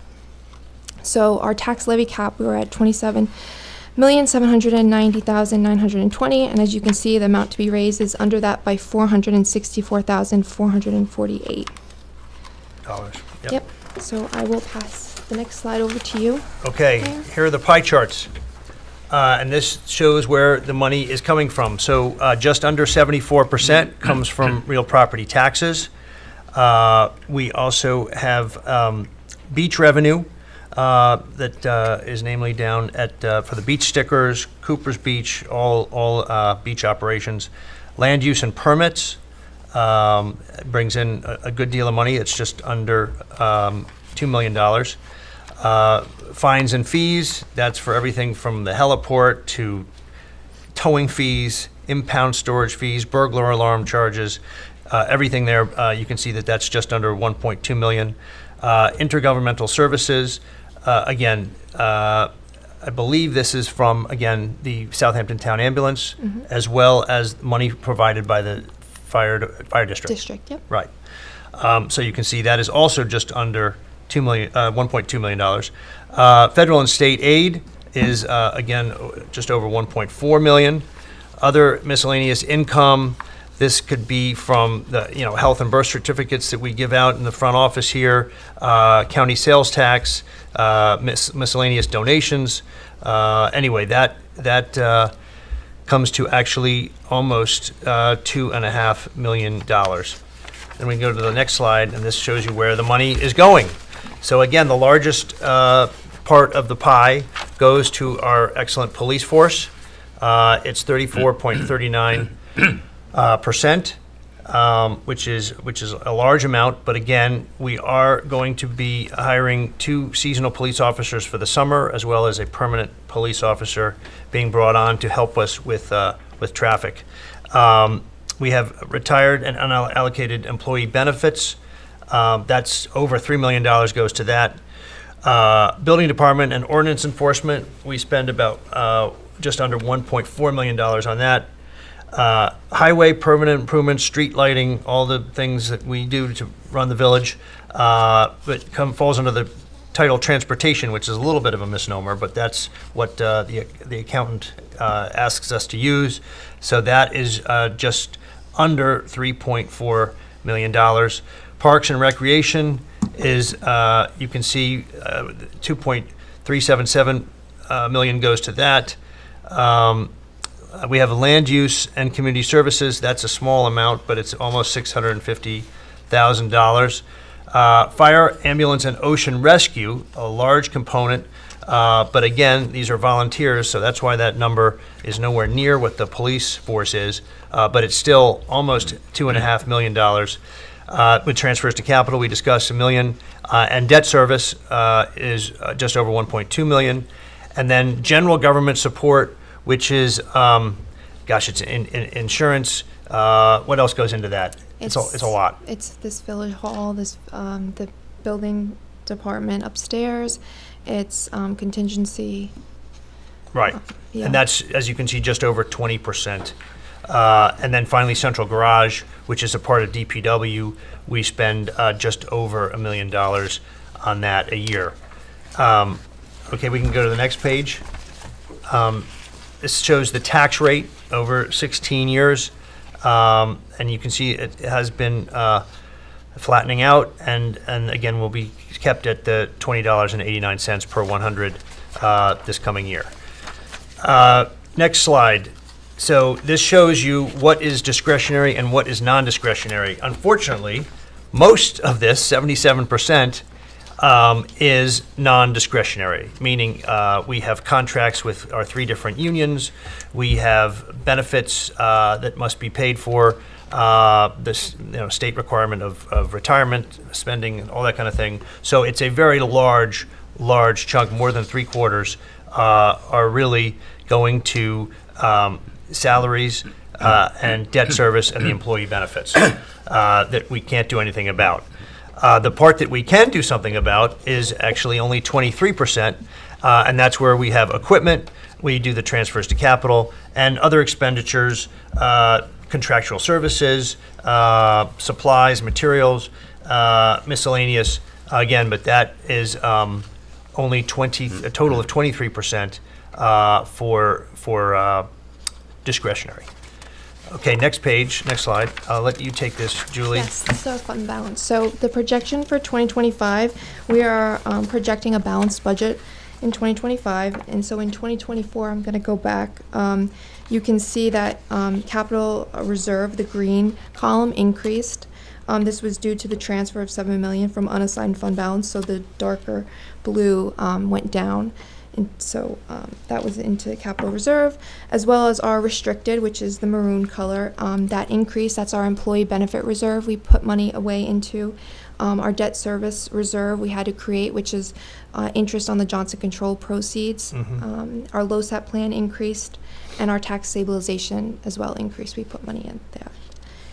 So our tax levy cap, we were at $27,790,920, and as you can see, the amount to be raised is under that by $464,448. Yep. So I will pass the next slide over to you. Okay, here are the pie charts. And this shows where the money is coming from. So just under 74% comes from real property taxes. We also have beach revenue, that is namely down at, for the beach stickers, Cooper's Beach, all beach operations. Land use and permits brings in a good deal of money. It's just under $2 million. Fines and fees, that's for everything from the heliport to towing fees, impound storage fees, burglar alarm charges, everything there. You can see that that's just under 1.2 million. Intergovernmental services, again, I believe this is from, again, the Southampton Town Ambulance, as well as money provided by the fire district. District, yep. Right. So you can see that is also just under $1.2 million. Federal and state aid is, again, just over 1.4 million. Other miscellaneous income, this could be from the, health and birth certificates that we give out in the front office here, county sales tax, miscellaneous donations. Anyway, that comes to actually almost $2.5 million. Then we can go to the next slide, and this shows you where the money is going. So again, the largest part of the pie goes to our excellent police force. It's 34.39%, which is a large amount. But again, we are going to be hiring 2 seasonal police officers for the summer, as well as a permanent police officer being brought on to help us with traffic. We have retired and unallocated employee benefits. That's over $3 million goes to that. Building department and ordinance enforcement, we spend about just under $1.4 million on that. Highway permanent improvements, street lighting, all the things that we do to run the village, but falls under the title transportation, which is a little bit of a misnomer, but that's what the accountant asks us to use. So that is just under $3.4 million. Parks and recreation is, you can see, 2.377 million goes to that. We have land use and community services. That's a small amount, but it's almost $650,000. Fire, ambulance, and ocean rescue, a large component. But again, these are volunteers, so that's why that number is nowhere near what the police force is. But it's still almost $2.5 million. With transfers to capital, we discussed $1 million. And debt service is just over $1.2 million. And then general government support, which is, it's insurance. What else goes into that? It's a lot. It's this village hall, the building department upstairs. It's contingency. Right. Yeah. And that's, as you can see, just over 20%. And then finally, central garage, which is a part of DPW. We spend just over $1 million on that a year. Okay, we can go to the next page. This shows the tax rate over 16 years. And you can see it has been flattening out, and again will be kept at the $20.89 per 100 this coming year. Next slide. So this shows you what is discretionary and what is non-discretionary. Unfortunately, most of this, 77%, is non-discretionary, meaning we have contracts with our 3 different unions. We have benefits that must be paid for, this state requirement of retirement spending, all that kind of thing. So it's a very large chunk. More than 3/4 are really going to salaries and debt service and the employee benefits that we can't do anything about. The part that we can do something about is actually only 23%, and that's where we have equipment, we do the transfers to capital, and other expenditures, contractual services, supplies, materials, miscellaneous, again, but that is only a total of 23% for discretionary. Okay, next page, next slide. I'll let you take this, Julie. Yes, this is our fund balance. So the projection for 2025, we are projecting a balanced budget in 2025. And so in 2024, I'm going to go back. You can see that capital reserve, the green column, increased. This was due to the transfer of $7 million from unassigned fund balance, so the darker blue went down. And so that was into capital reserve, as well as our restricted, which is the maroon color. That increase, that's our employee benefit reserve. We put money away into our debt service reserve we had to create, which is interest on the Johnson Control proceeds. Our LoSAP plan increased, and our tax stabilization as well increased. We put money in there.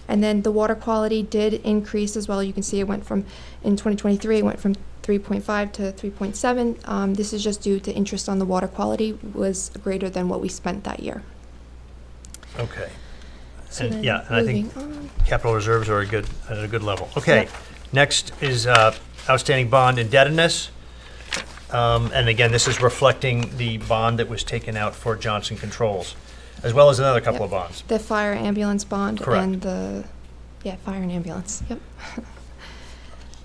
And then the water quality did increase as well. You can see it went from, in 2023, it went from 3.5 to 3.7. This is just due to interest on the water quality was greater than what we spent that year. Okay. So And, then yeah, and I think moving on. capital reserves are at a good level. Okay. Yep. Next is outstanding bond indebtedness. And again, this is reflecting the bond that was taken out for Johnson Controls, as well as another couple Yep. of bonds. The fire ambulance bond Correct. and the, fire and ambulance, yep.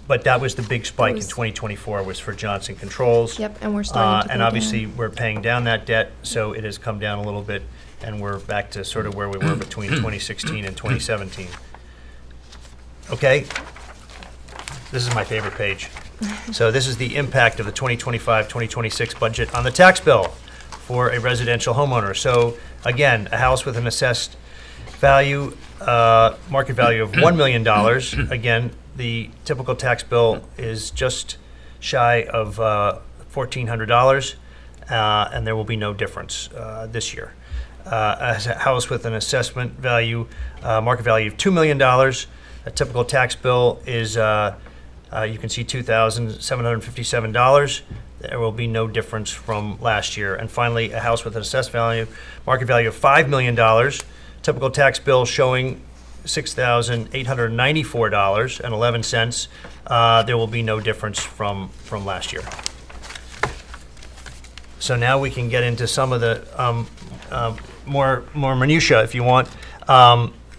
But that was the big spike in was- 2024 was for Johnson Controls. Yep, and we're starting to And go obviously, down. we're paying down that debt, so it has come down a little bit, and we're back to sort of where we were between 2016 and 2017. Okay? This is my favorite page. So this is the impact of the 2025-2026 budget on the tax bill for a residential homeowner. So again, a house with an assessed value, market value of $1 million. Again, the typical tax bill is just shy of $1,400, and there will be no difference this year. A house with an assessment value, market value of $2 million, a typical tax bill is, you can see $2,757. There will be no difference from last year. And finally, a house with an assessed value, market value of $5 million, typical tax bill showing $6,894.11. There will be no difference from last year. So now we can get into some of the more minutia, if you want.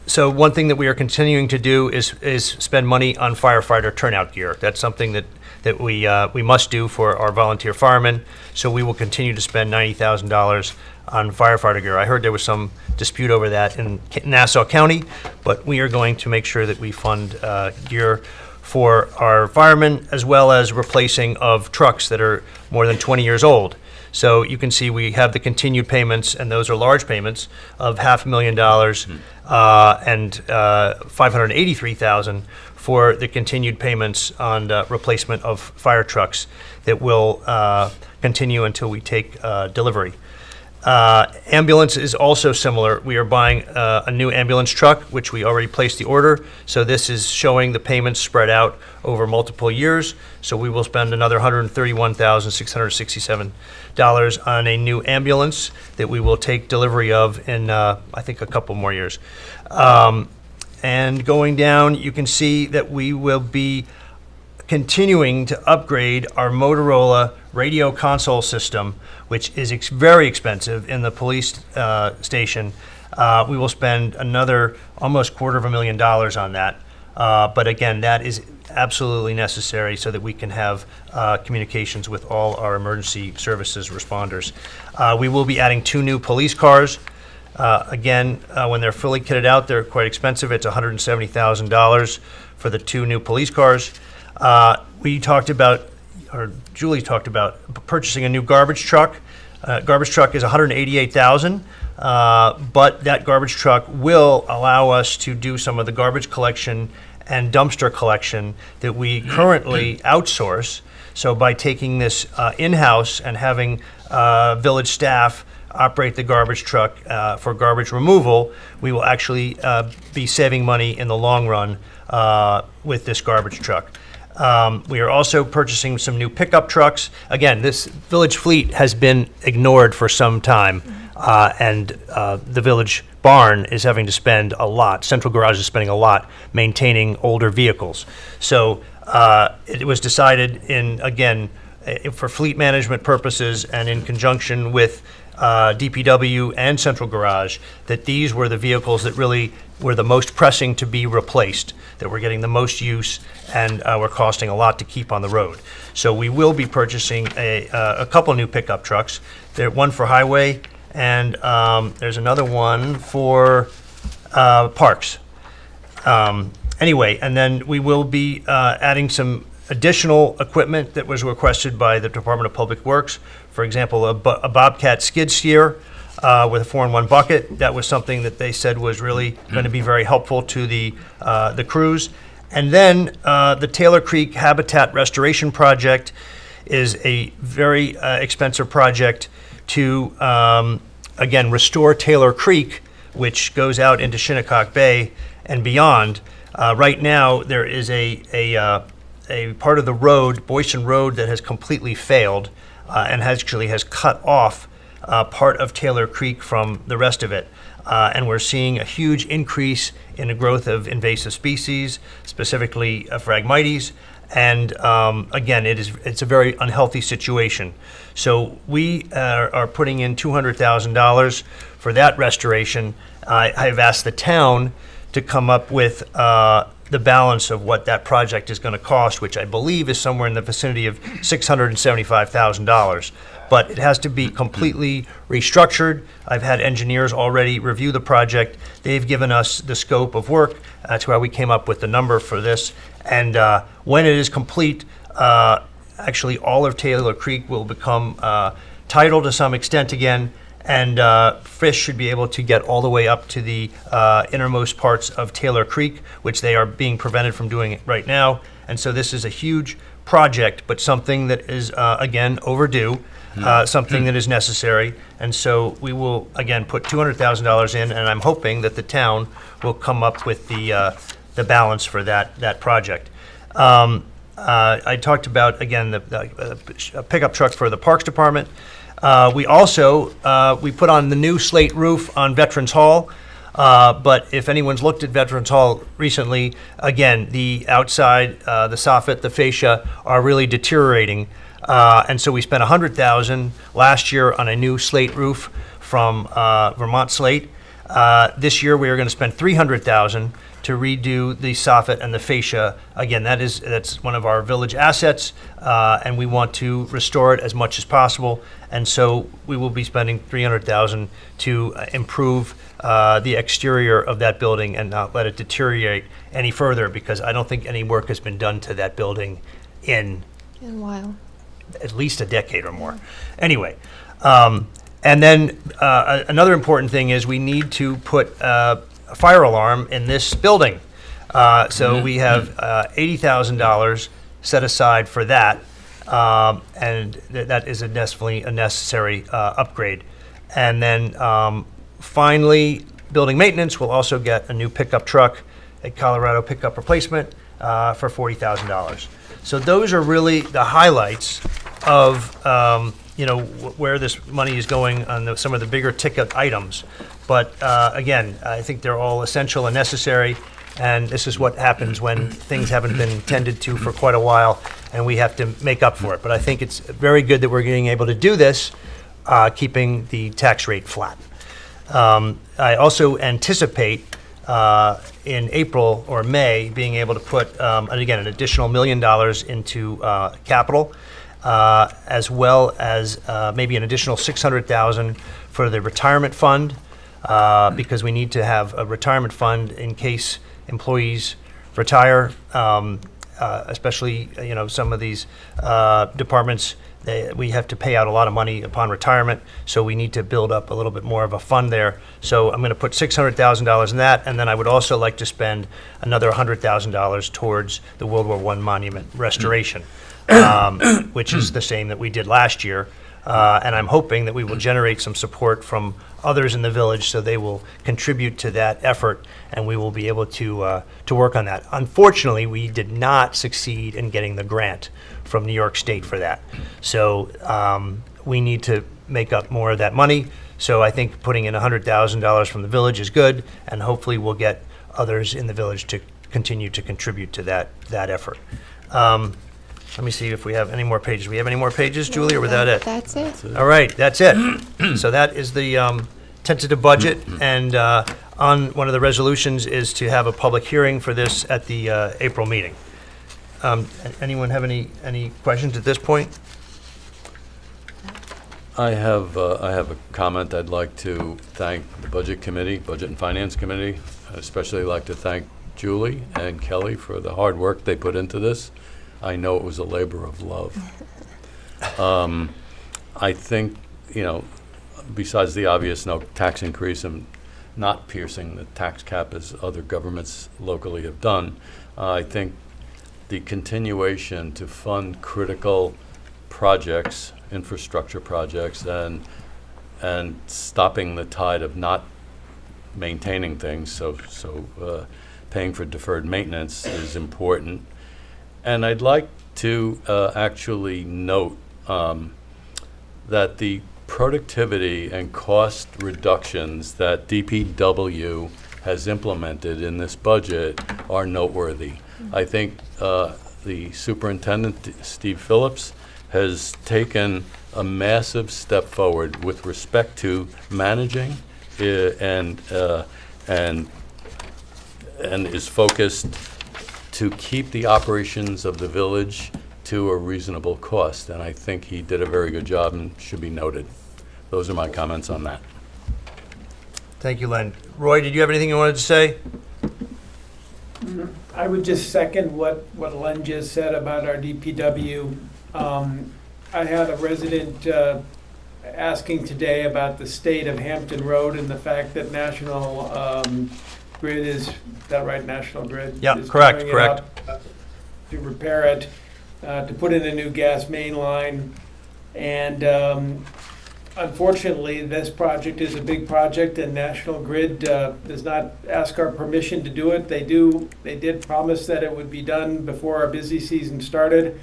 So one thing that we are continuing to do is spend money on firefighter turnout gear. That's something that we must do for our volunteer firemen. So we will continue to spend $90,000 on firefighter gear. I heard there was some dispute over that in Nassau County, but we are going to make sure that we fund gear for our firemen, as well as replacing of trucks that are more than 20 years old. So you can see we have the continued payments, and those are large payments of $500,000 and $583,000 for the continued payments on replacement of fire trucks that will continue until we take delivery. Ambulance is also similar. We are buying a new ambulance truck, which we already placed the order. So this is showing the payments spread out over multiple years. So we will spend another $131,667 on a new ambulance that we will take delivery of in, I think, a couple more years. And going down, you can see that we will be continuing to upgrade our Motorola radio console system, which is very expensive in the police station. We will spend another almost $250,000 on that. But again, that is absolutely necessary so that we can have communications with all our emergency services responders. We will be adding 2 new police cars. Again, when they're fully kitted out, they're quite expensive. It's $170,000 for the 2 new police cars. We talked about, or Julie talked about, purchasing a new garbage truck. Garbage truck is $188,000, but that garbage truck will allow us to do some of the garbage collection and dumpster collection that we currently outsource. So by taking this in-house and having village staff operate the garbage truck for garbage removal, we will actually be saving money in the long run with this garbage truck. We are also purchasing some new pickup trucks. Again, this village fleet has been ignored for some time, and the village barn is having to spend a lot. Central Garage is spending a lot maintaining older vehicles. So it was decided for fleet management purposes and in conjunction with DPW and Central Garage, that these were the vehicles that really were the most pressing to be replaced, that were getting the most use and were costing a lot to keep on the road. So we will be purchasing a couple new pickup trucks. There's one for highway, and there's another one for parks. Anyway, and then we will be adding some additional equipment that was requested by the Department of Public Works. For example, a Bobcat skid steer with a 4-in-1 bucket. That was something that they said was really going to be very helpful to the crews. And then the Taylor Creek Habitat Restoration Project is a very expensive project to, again, restore Taylor Creek, which goes out into Shinnecock Bay and beyond. Right now, there is a part of the road, Boyson Road, that has completely failed and actually has cut off part of Taylor Creek from the rest of it. And we're seeing a huge increase in the growth of invasive species, specifically Phragmites. And again, it's a very unhealthy situation. So we are putting in $200,000 for that restoration. I've asked the town to come up with the balance of what that project is going to cost, which I believe is somewhere in the vicinity of $675,000. But it has to be completely restructured. I've had engineers already review the project. They've given us the scope of work. That's why we came up with the number for this. And when it is complete, actually all of Taylor Creek will become tidal to some extent again, and fish should be able to get all the way up to the innermost parts of Taylor Creek, which they are being prevented from doing it right now. And so this is a huge project, but something that is, again, overdue, something that is necessary. And so we will, again, put $200,000 in, and I'm hoping that the town will come up with the balance for that project. I talked about, again, the pickup truck for the Parks Department. We also, we put on the new slate roof on Veterans Hall, but if anyone's looked at Veterans Hall recently, again, the outside, the soffit, the fascia are really deteriorating. And so we spent $100,000 last year on a new slate roof from Vermont Slate. This year we are going to spend $300,000 to redo the soffit and the fascia. Again, that's one of our village assets, and we want to restore it as much as possible. And so we will be spending $300,000 to improve the exterior of that building and not let it deteriorate any further, because I don't think any work has been done to that building in In a while. at least a decade or more. Anyway, and then another important thing is we need to put a fire alarm in this building. So we have $80,000 set aside for that, and that is definitely a necessary upgrade. And then finally, building maintenance will also get a new pickup truck, a Colorado pickup replacement for $40,000. So those are really the highlights of where this money is going on some of the bigger ticket items. But again, I think they're all essential and necessary, and this is what happens when things haven't been tended to for quite a while, and we have to make up for it. But I think it's very good that we're being able to do this, keeping the tax rate flat. I also anticipate in April or May being able to put, again, an additional $1 million into capital, as well as maybe an additional $600,000 for the retirement fund, because we need to have a retirement fund in case employees retire, especially some of these departments. We have to pay out a lot of money upon retirement, so we need to build up a little bit more of a fund there. So I'm going to put $600,000 in that, and then I would also like to spend another $100,000 towards the World War I monument restoration, which is the same that we did last year. And I'm hoping that we will generate some support from others in the village, so they will contribute to that effort, and we will be able to work on that. Unfortunately, we did not succeed in getting the grant from New York State for that. So we need to make up more of that money. So I think putting in $100,000 from the village is good, and hopefully we'll get others in the village to continue to contribute to that effort. Let me see if we have any more pages. We have any more pages, Julie, or was that it? That's it. All right, that's it. So that is the tentative budget, and on one of the resolutions is to have a public hearing for this at the April meeting. Anyone have any questions at this point? I have a comment. I'd like to thank the Budget Committee, Budget and Finance Committee. I'd especially like to thank Julie and Kelly for the hard work they put into this. I know it was a labor of love. I think, besides the obvious no tax increase and not piercing the tax cap as other governments locally have done, I think the continuation to fund critical projects, infrastructure projects, and stopping the tide of not maintaining things, so paying for deferred maintenance is important. And I'd like to actually note that the productivity and cost reductions that DPW has implemented in this budget are noteworthy. I think the superintendent, Steve Phillips, has taken a massive step forward with respect to managing and is focused to keep the operations of the village to a reasonable cost. And I think he did a very good job and should be noted. Those are my comments on that. Thank you, Len. Roy, did you have anything you wanted to say? I would just second what Len just said about our DPW. I had a resident asking today about the state of Hampton Road and the fact that National Grid is that right? National Grid? Yeah, is correct, tearing it correct. up to repair it, to put in a new gas main line. And unfortunately, this project is a big project, and National Grid does not ask our permission to do it. They did promise that it would be done before our busy season started.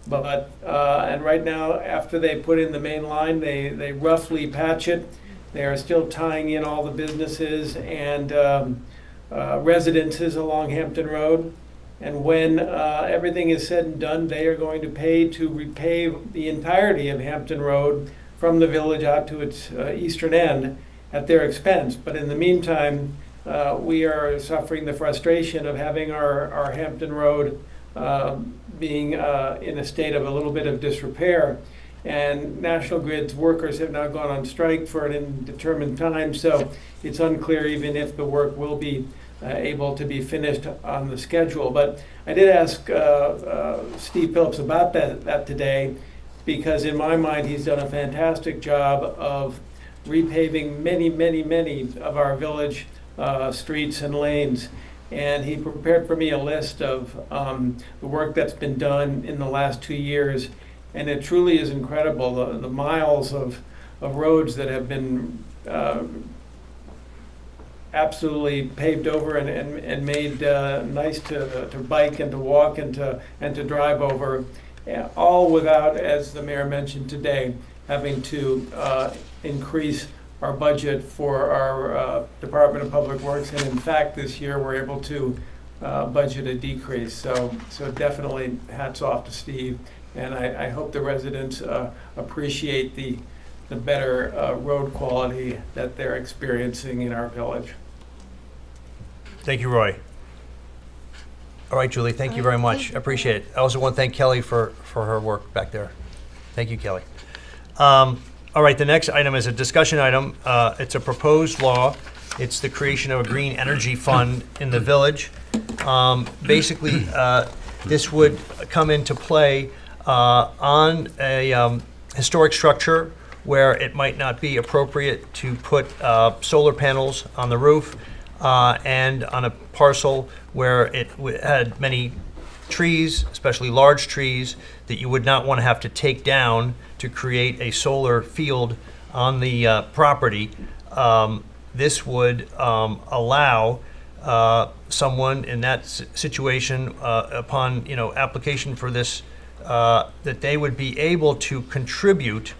But, and right now, after they put in the main line, they roughly patch it. They are still tying in all the businesses and residences along Hampton Road. And when everything is said and done, they are going to pay to repave the entirety of Hampton Road from the village out to its eastern end at their expense. But in the meantime, we are suffering the frustration of having our Hampton Road being in a state of a little bit of disrepair. And National Grid's workers have now gone on strike for an indeterminate time, so it's unclear even if the work will be able to be finished on the schedule. But I did ask Steve Phillips about that today, because in my mind, he's done a fantastic job of repaving many of our village streets and lanes. And he prepared for me a list of the work that's been done in the last 2 years. And it truly is incredible, the miles of roads that have been absolutely paved over and made nice to bike and to walk and to drive over, all without, as the mayor mentioned today, having to increase our budget for our Department of Public Works. And in fact, this year we're able to budget a decrease. So definitely hats off to Steve. And I hope the residents appreciate the better road quality that they're experiencing in our village. Thank you, Roy. All right, Julie, thank you very much. I appreciate it. I also want to thank Kelly for her work back there. Thank you, Kelly. All right, the next item is a discussion item. It's a proposed law. It's the creation of a green energy fund in the village. Basically, this would come into play on a historic structure where it might not be appropriate to put solar panels on the roof, and on a parcel where it had many trees, especially large trees, that you would not want to have to take down to create a solar field on the property. This would allow someone in that situation, upon application for this, that they would be able to contribute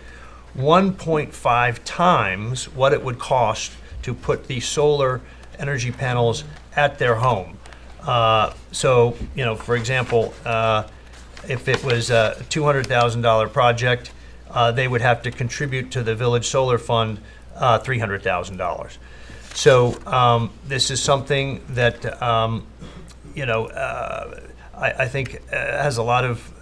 1.5 times what it would cost to put the solar energy panels at their home. So, for example, if it was a $200,000 project, they would have to contribute to the Village Solar Fund $300,000. So this is something that, I think has a lot of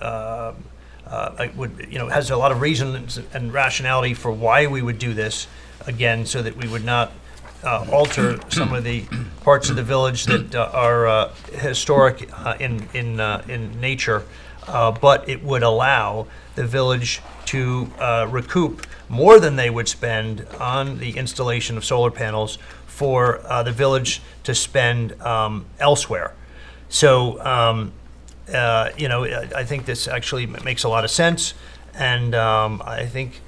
has a lot of reasons and rationality for why we would do this, again, so that we would not alter some of the parts of the village that are historic in nature, but it would allow the village to recoup more than they would spend on the installation of solar panels for the village to spend elsewhere. So, I think this actually makes a lot of sense, and I think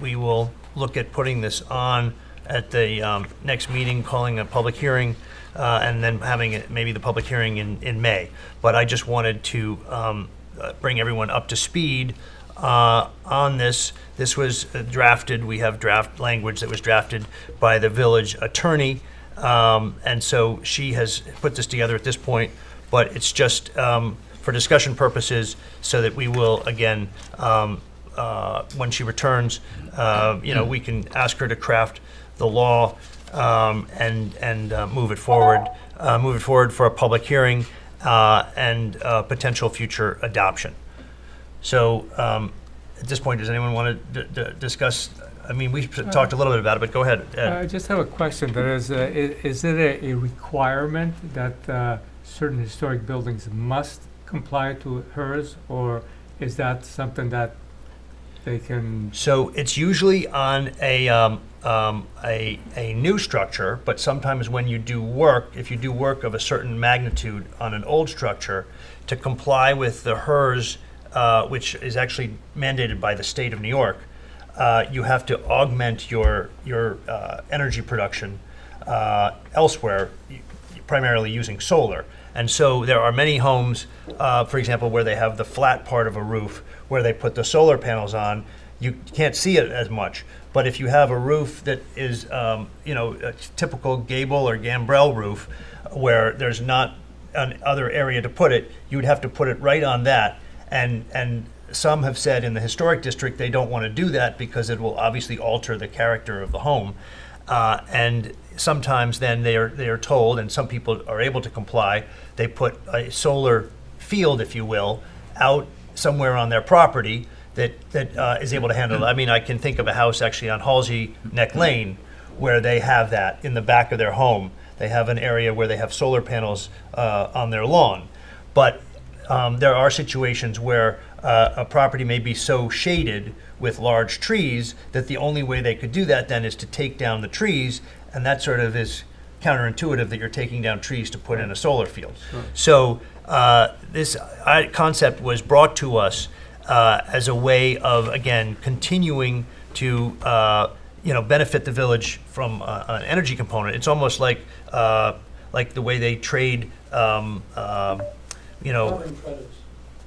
we will look at putting this on at the next meeting, calling a public hearing, and then having it, maybe the public hearing in May. But I just wanted to bring everyone up to speed on this. This was drafted, we have draft language that was drafted by the village attorney, and so she has put this together at this point, but it's just for discussion purposes, so that we will, again, when she returns, we can ask her to craft the law and move it forward for a public hearing and potential future adoption. So at this point, does anyone want to discuss? I mean, we talked a little bit about it, but go ahead, Ed. I just have a question. There is it a requirement that certain historic buildings must comply to hers, or is that something that they can? So it's usually on a new structure, but sometimes when you do work, if you do work of a certain magnitude on an old structure, to comply with the HERS, which is actually mandated by the state of New York, you have to augment your energy production elsewhere, primarily using solar. And so there are many homes, for example, where they have the flat part of a roof where they put the solar panels on. You can't see it as much. But if you have a roof that is, a typical gable or gambrel roof where there's not an other area to put it, you would have to put it right on that. And some have said in the historic district they don't want to do that because it will obviously alter the character of the home. And sometimes then they are told, and some people are able to comply, they put a solar field, if you will, out somewhere on their property that is able to handle it. I mean, I can think of a house actually on Halsey Neck Lane where they have that in the back of their home. They have an area where they have solar panels on their lawn. But there are situations where a property may be so shaded with large trees that the only way they could do that then is to take down the trees, and that sort of is counterintuitive that you're taking down trees to put in a solar field. Sure. So this concept was brought to us as a way of, again, continuing to benefit the village from an energy component. It's almost like the way they trade.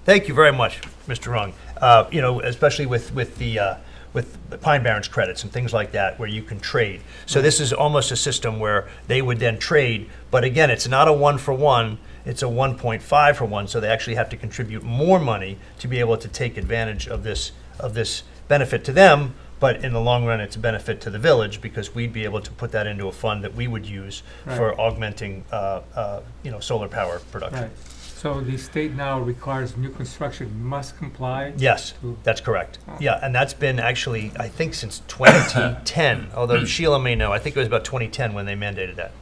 Thank you very much, Mr. Rung. Especially with the Pine Barrens credits and things like that, where you can trade. So this is almost a system where they would then trade, but again, it's not a 1-for-1, it's a 1.5 for 1, so they actually have to contribute more money to be able to take advantage of this benefit to them, but in the long run, it's a benefit to the village because we'd be able to put that into a fund that we would use for augmenting, solar power production. Right. So the state now requires new construction must comply? Yes, to- that's correct. Yeah, and that's been actually, I think, since 2010, although Sheila may know. I think it was about 2010 when they mandated that.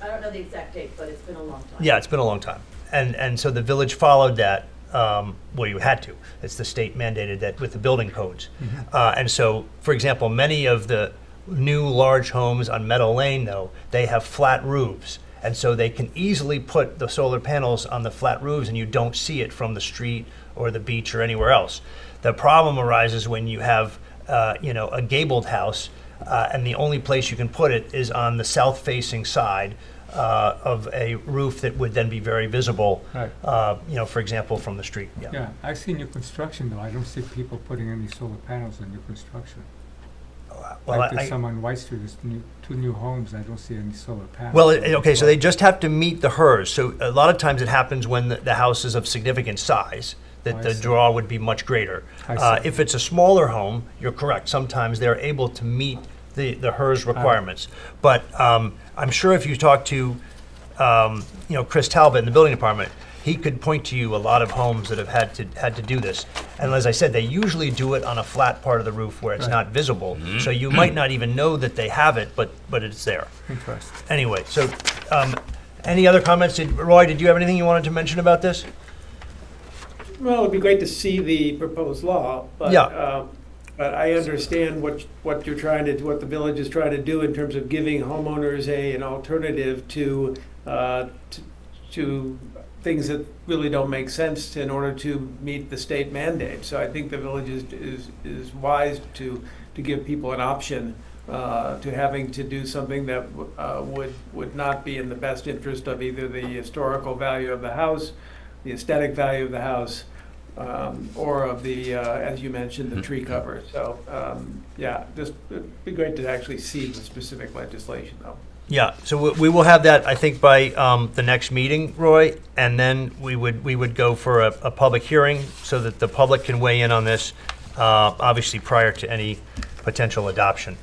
I don't know the exact date, but it's been a long time. Yeah, it's been a long time. And so the village followed that, well, you had to. It's the state mandated that with the building codes. And so, for example, many of the new large homes on Meadow Lane, though, they have flat roofs. And so they can easily put the solar panels on the flat roofs and you don't see it from the street or the beach or anywhere else. The problem arises when you have, a gabled house and the only place you can put it is on the south-facing side of a roof that would then be very visible, Right. For example, from the street. Yeah, I see new construction though. I don't see people putting any solar panels in new construction. Well, Like there's some on White Street, there's two new homes, I don't see any solar panels. Well, okay, so they just have to meet the HERS. So a lot of times it happens when the house is of significant size, that I the see. draw would be much greater. I see. If it's a smaller home, you're correct. Sometimes they're able to meet the HERS requirements. But I'm sure if you talk to, Chris Talbot in the building department, he could point to you a lot of homes that have had to do this. And as I said, they usually do it on a flat part of the roof where it's not visible. So you might not even know that they have it, but it's there. Interesting. Anyway, so any other comments? Roy, did you have anything you wanted to mention about this? Well, it'd be great to see the proposed law, but, Yeah. but I understand what you're trying to, what the village is trying to do in terms of giving homeowners an alternative to things that really don't make sense in order to meet the state mandate. So I think the village is wise to give people an option to having to do something that would not be in the best interest of either the historical value of the house, the aesthetic value of the house, or of the, as you mentioned, the tree cover. So, yeah, just, it'd be great to actually see the specific legislation, though. Yeah, so we will have that, I think, by the next meeting, Roy, and then we would go for a public hearing so that the public can weigh in on this, obviously prior to any potential adoption.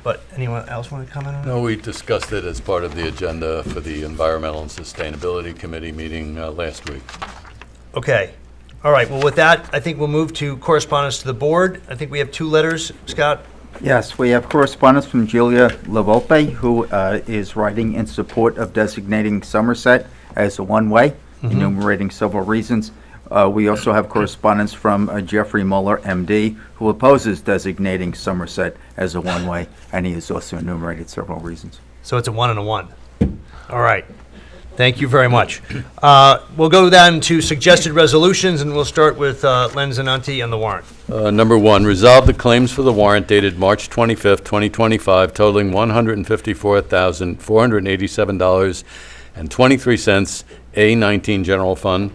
But anyone else want to comment on it? No, we discussed it as part of the agenda for the Environmental and Sustainability Committee meeting last week. Okay. All right, well, with that, I think we'll move to correspondence to the board. I think we have 2 letters. Scott? Yes, we have correspondence from Julia LaVolpe, who is writing in support of designating Somerset as a one-way, enumerating several reasons. We also have correspondence from Jeffrey Muller, MD, who opposes designating Somerset as a one-way, and he has also enumerated several reasons. So it's a 1 and a 1. All right. Thank you very much. We'll go then to suggested resolutions, and we'll start with Len Zananti and the warrant. Number 1, resolve the claims for the warrant dated March 25th, 2025, totaling $154,487.23, A19 General Fund,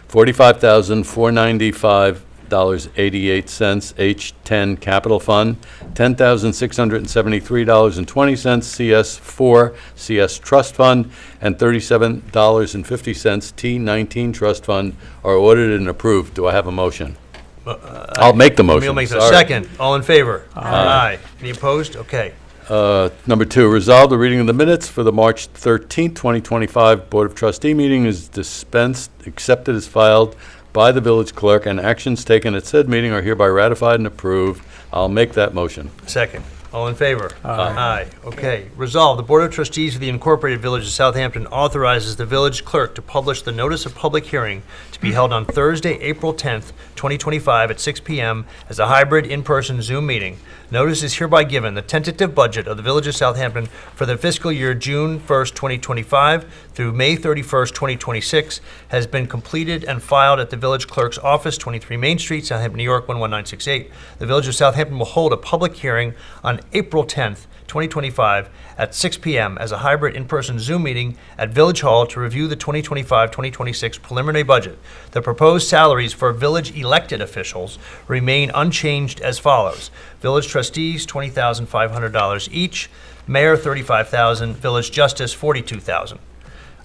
$45,495.88, H10 Capital Fund, $10,673.20, CS4 CS Trust Fund, and $37.50 T19 Trust Fund are audited and approved. Do I have a motion? I'll make the motion. Emil makes a Sorry. second. All in favor? Aye. Any opposed? Okay. Number 2, resolve the reading of the minutes for the March 13th, 2025 Board of Trustee meeting is dispensed, accepted as filed by the village clerk, and actions taken at said meeting are hereby ratified and approved. I'll make that motion. Second. All in favor? Aye. Okay. Resolved, the Board of Trustees of the Incorporated Village of Southampton authorizes the village clerk to publish the notice of public hearing to be held on Thursday, April 10th, 2025 at 6 p.m. as a hybrid in-person Zoom meeting. Notice is hereby given the tentative budget of the Village of Southampton for the fiscal year June 1st, 2025 through May 31st, 2026 has been completed and filed at the village clerk's office, 23 Main Street, Southampton, New York, 11968. The Village of Southampton will hold a public hearing on April 10th, 2025 at 6 p.m. as a hybrid in-person Zoom meeting at Village Hall to review the 2025-2026 preliminary budget. The proposed salaries for village elected officials remain unchanged as follows. Village trustees, $20,500 each. Mayor, $35,000. Village justice, $42,000.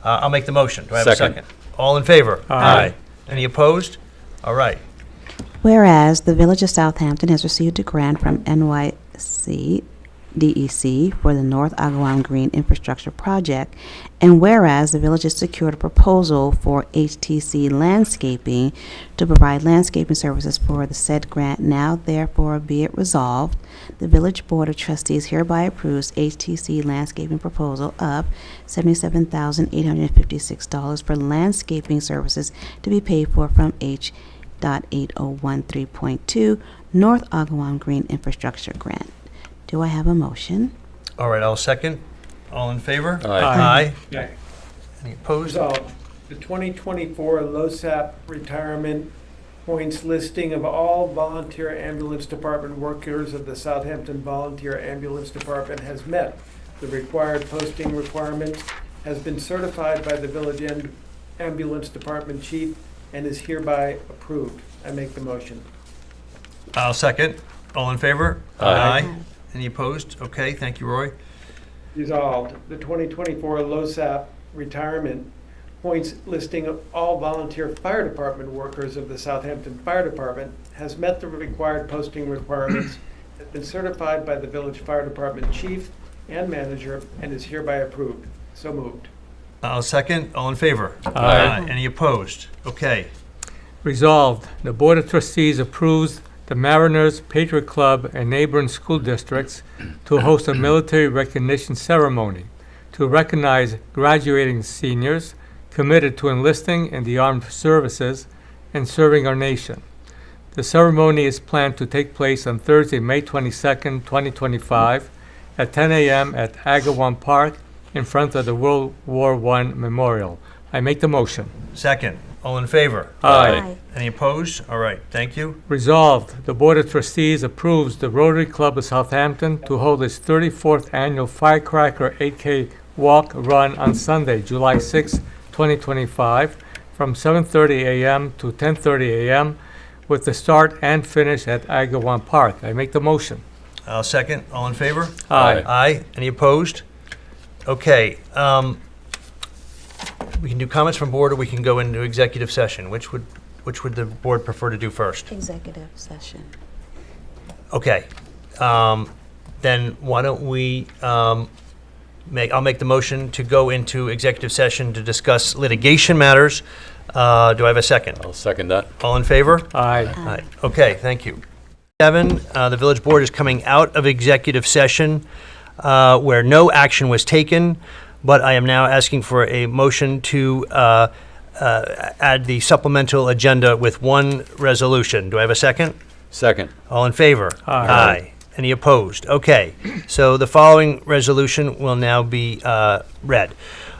I'll make the motion. Do I have a Second. second? All in favor? Aye. Any opposed? All right. Whereas the Village of Southampton has received a grant from NYC DEC for the North Agawam Green Infrastructure Project, and whereas the village has secured a proposal for HTC Landscaping to provide landscaping services for the said grant, now therefore be it resolved, the Village Board of Trustees hereby approves HTC Landscaping proposal of $77,856 for landscaping services to be paid for from H.8013.2 North Agawam Green Infrastructure Grant. Do I have a motion? All right, I'll second. All in favor? Aye. Aye. Any opposed? Resolved, the 2024 LoSAP retirement points listing of all volunteer ambulance department workers of the Southampton Volunteer Ambulance Department has met the required posting requirements, has been certified by the village ambulance department chief, and is hereby approved. I make the motion. I'll second. All in favor? Aye. Any opposed? Okay, thank you, Roy. Resolved, the 2024 LoSAP retirement points listing of all volunteer fire department workers of the Southampton Fire Department has met the required posting requirements, has been certified by the village fire department chief and manager, and is hereby approved. So moved. I'll second. All in favor? Aye. Any opposed? Okay. Resolved, the Board of Trustees approves the Mariners, Patriot Club, and neighboring school districts to host a military recognition ceremony to recognize graduating seniors committed to enlisting in the armed services and serving our nation. The ceremony is planned to take place on Thursday, May 22nd, 2025, at 10 a.m. at Agawam Park in front of the World War I Memorial. I make the motion. Second. All in favor? Aye. Any opposed? All right, thank you. Resolved, the Board of Trustees approves the Rotary Club of Southampton to hold its 34th annual Firecracker 8K Walk Run on Sunday, July 6, 2025, from 7:30 a.m. to 10:30 a.m., with the start and finish at Agawam Park. I make the motion. I'll second. All in favor? Aye. Aye. Any opposed? Okay. We can do comments from board, or we can go into executive session. Which would the board prefer to do first? Executive session. Okay. Then why don't we I'll make the motion to go into executive session to discuss litigation matters. Do I have a second? I'll second that. All in favor? Aye. Aye. Okay, thank you. 7, the village board is coming out of executive session where no action was taken, but I am now asking for a motion to add the supplemental agenda with one resolution. Do I have a second? Second. All in favor? Aye. Any opposed? Okay, so the following resolution will now be read.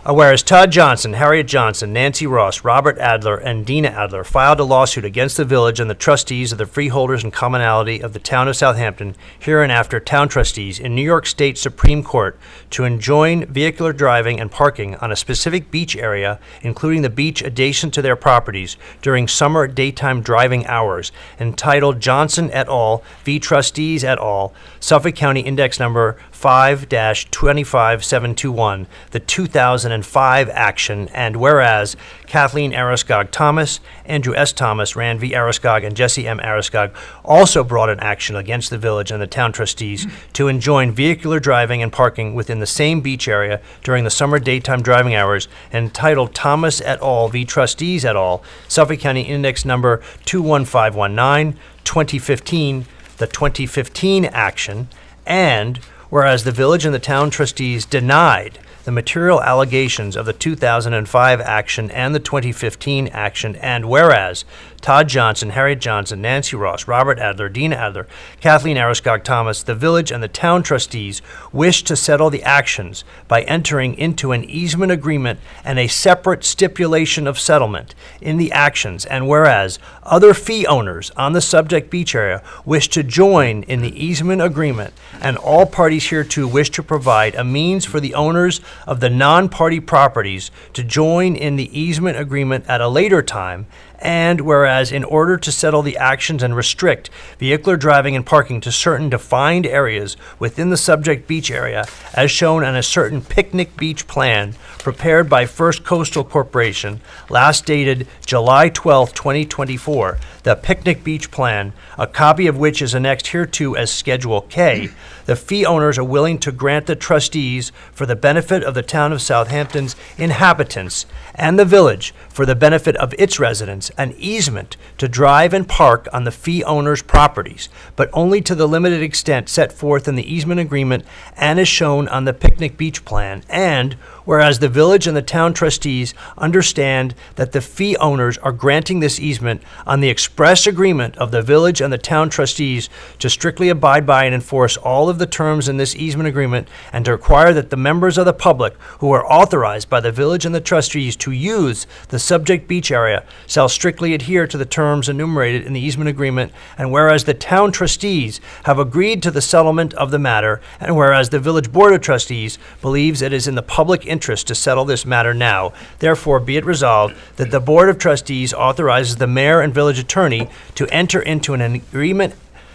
Whereas Todd Johnson, Harriet Johnson, Nancy Ross, Robert Adler, and Dina Adler filed a lawsuit against the village and the trustees of the freeholders and commonalty of the town of Southampton, hereinafter town trustees, in New York State Supreme Court to enjoin vehicular driving and parking on a specific beach area, including the beach adjacent to their properties, during summer daytime driving hours, entitled Johnson et al. V. Trustees et al., Suffolk County Index Number 5-25721, the 2005 action, and whereas Kathleen Ariskog Thomas, Andrew S. Thomas, Rand V. Ariskog, and Jesse M. Ariskog also brought an action against the village and the town trustees to enjoin vehicular driving and parking within the same beach area during the summer daytime driving hours, entitled Thomas et al. V. Trustees et al., Suffolk County Index Number 21519, 2015, the 2015 action, and whereas the village and the town trustees denied the material allegations of the 2005 action and the 2015 action, and whereas Todd Johnson, Harriet Johnson, Nancy Ross, Robert Adler, Dina Adler, Kathleen Ariskog Thomas, the village and the town trustees wish to settle the actions by entering into an easement agreement and a separate stipulation of settlement in the actions, and whereas other fee owners on the subject beach area wish to join in the easement agreement, and all parties hereto wish to provide a means for the owners of the non-party properties to join in the easement agreement at a later time, and whereas in order to settle the actions and restrict vehicular driving and parking to certain defined areas within the subject beach area, as shown on a certain picnic beach plan prepared by First Coastal Corporation, last dated July 12, 2024, the picnic beach plan, a copy of which is annexed hereto as Schedule K, the fee owners are willing to grant the trustees, for the benefit of the town of Southampton's inhabitants and the village for the benefit of its residents, an easement to drive and park on the fee owners' properties, but only to the limited extent set forth in the easement agreement and as shown on the picnic beach plan. And whereas the village and the town trustees understand that the fee owners are granting this easement on the express agreement of the village and the town trustees to strictly abide by and enforce all of the terms in this easement agreement, and to require that the members of the public who are authorized by the village and the trustees to use the subject beach area shall strictly adhere to the terms enumerated in the easement agreement, and whereas the town trustees have agreed to the settlement of the matter, and whereas the village board of trustees believes it is in the public interest to settle this matter now, therefore be it resolved that the board of trustees authorizes the mayor and village attorney to enter into an agreement,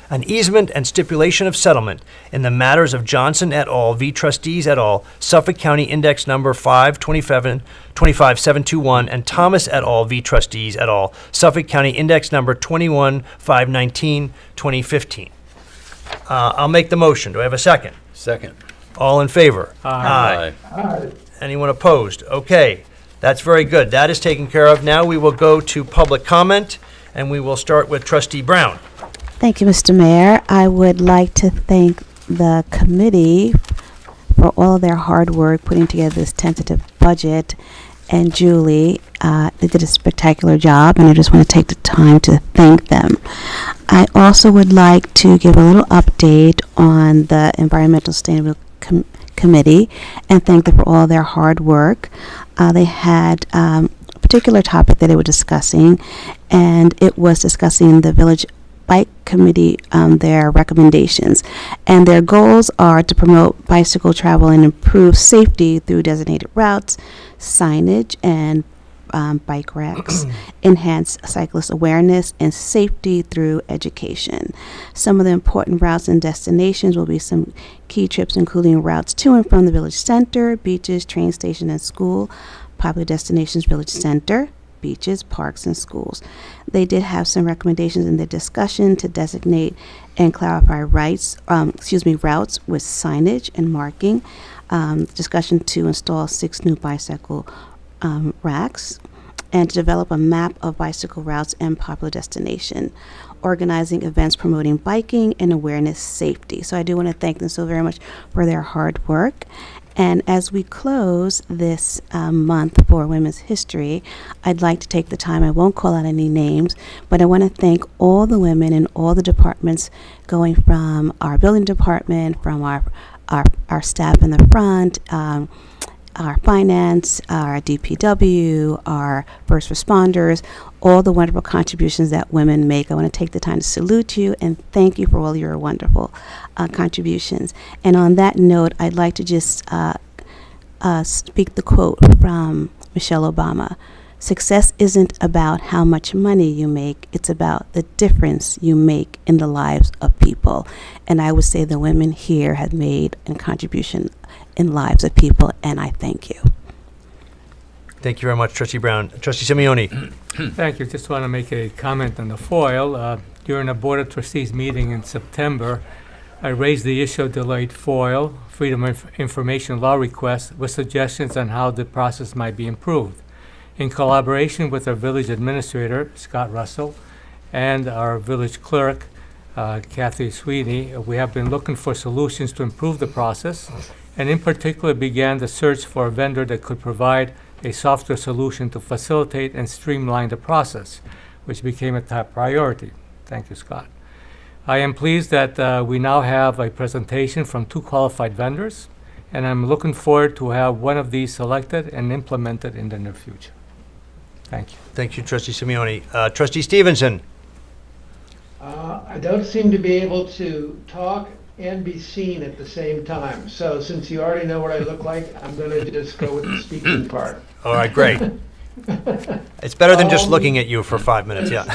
an easement and stipulation of settlement in the matters of Johnson et al. V. Trustees et al., Suffolk County Index Number 5-25721, and Thomas et al. V. Trustees et al., Suffolk County Index Number 21519, 2015. I'll make the motion. Do I have a second? Second. All in favor? Aye. Aye. Anyone opposed? Okay, that's very good. That is taken care of. Now we will go to public comment, and we will start with Trustee Brown. Thank you, Mr. Mayor. I would like to thank the committee for all of their hard work putting together this tentative budget. And Julie, they did a spectacular job, and I just want to take the time to thank them. I also would like to give a little update on the Environmental Sustainability Committee and thank them for all their hard work. They had a particular topic that they were discussing, and it was discussing the Village Bike Committee, their recommendations. And their goals are to promote bicycle travel and improve safety through designated routes, signage, and bike racks, enhance cyclist awareness and safety through education. Some of the important routes and destinations will be some key trips, including routes to and from the village center, beaches, train station, and school. Popular destinations: village center, beaches, parks, and schools. They did have some recommendations in their discussion to designate and clarify routes with signage and marking. Discussion to install 6 new bicycle racks, and to develop a map of bicycle routes and popular destination, organizing events promoting biking and awareness safety. So I do want to thank them so very much for their hard work. And as we close this month for Women's History, I'd like to take the time, I won't call out any names, but I want to thank all the women in all the departments, going from our building department, from our staff in the front, our finance, our DPW, our first responders, all the wonderful contributions that women make. I want to take the time to salute you and thank you for all your wonderful contributions. And on that note, I'd like to just speak the quote from Michelle Obama. Success isn't about how much money you make, it's about the difference you make in the lives of people. And I would say the women here have made a contribution in lives of people, and I thank you. Thank you very much, Trustee Brown. Trustee Simeoni. Thank you. Just want to make a comment on the FOIL. During a Board of Trustees meeting in September, I raised the issue of delayed FOIL, Freedom of Information Law requests, with suggestions on how the process might be improved. In collaboration with our village administrator, Scott Russell, and our village clerk, Kathy Sweeney, we have been looking for solutions to improve the process, and in particular began the search for a vendor that could provide a software solution to facilitate and streamline the process, which became a top priority. Thank you, Scott. I am pleased that we now have a presentation from 2 qualified vendors, and I'm looking forward to have one of these selected and implemented in the near future. Thank you. Thank you, Trustee Simeoni. Trustee Stevenson. I don't seem to be able to talk and be seen at the same time. So since you already know what I look like, I'm going to just go with the speaking part. All right, great. It's better than just looking at you for 5 minutes, yeah.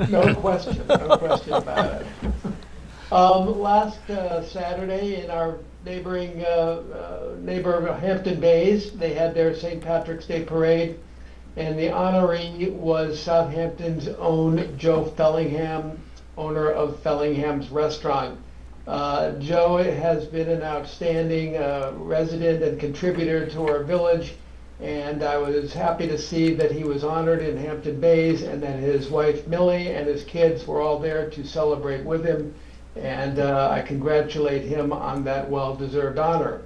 No question about it. Last Saturday in our neighboring neighbor of Hampton Bays, they had their St. Patrick's Day parade, and the honoree was Southampton's own Joe Fellingham, owner of Fellingham's Restaurant. Joe has been an outstanding resident and contributor to our village, and I was happy to see that he was honored in Hampton Bays and that his wife Millie and his kids were all there to celebrate with him, and I congratulate him on that well-deserved honor.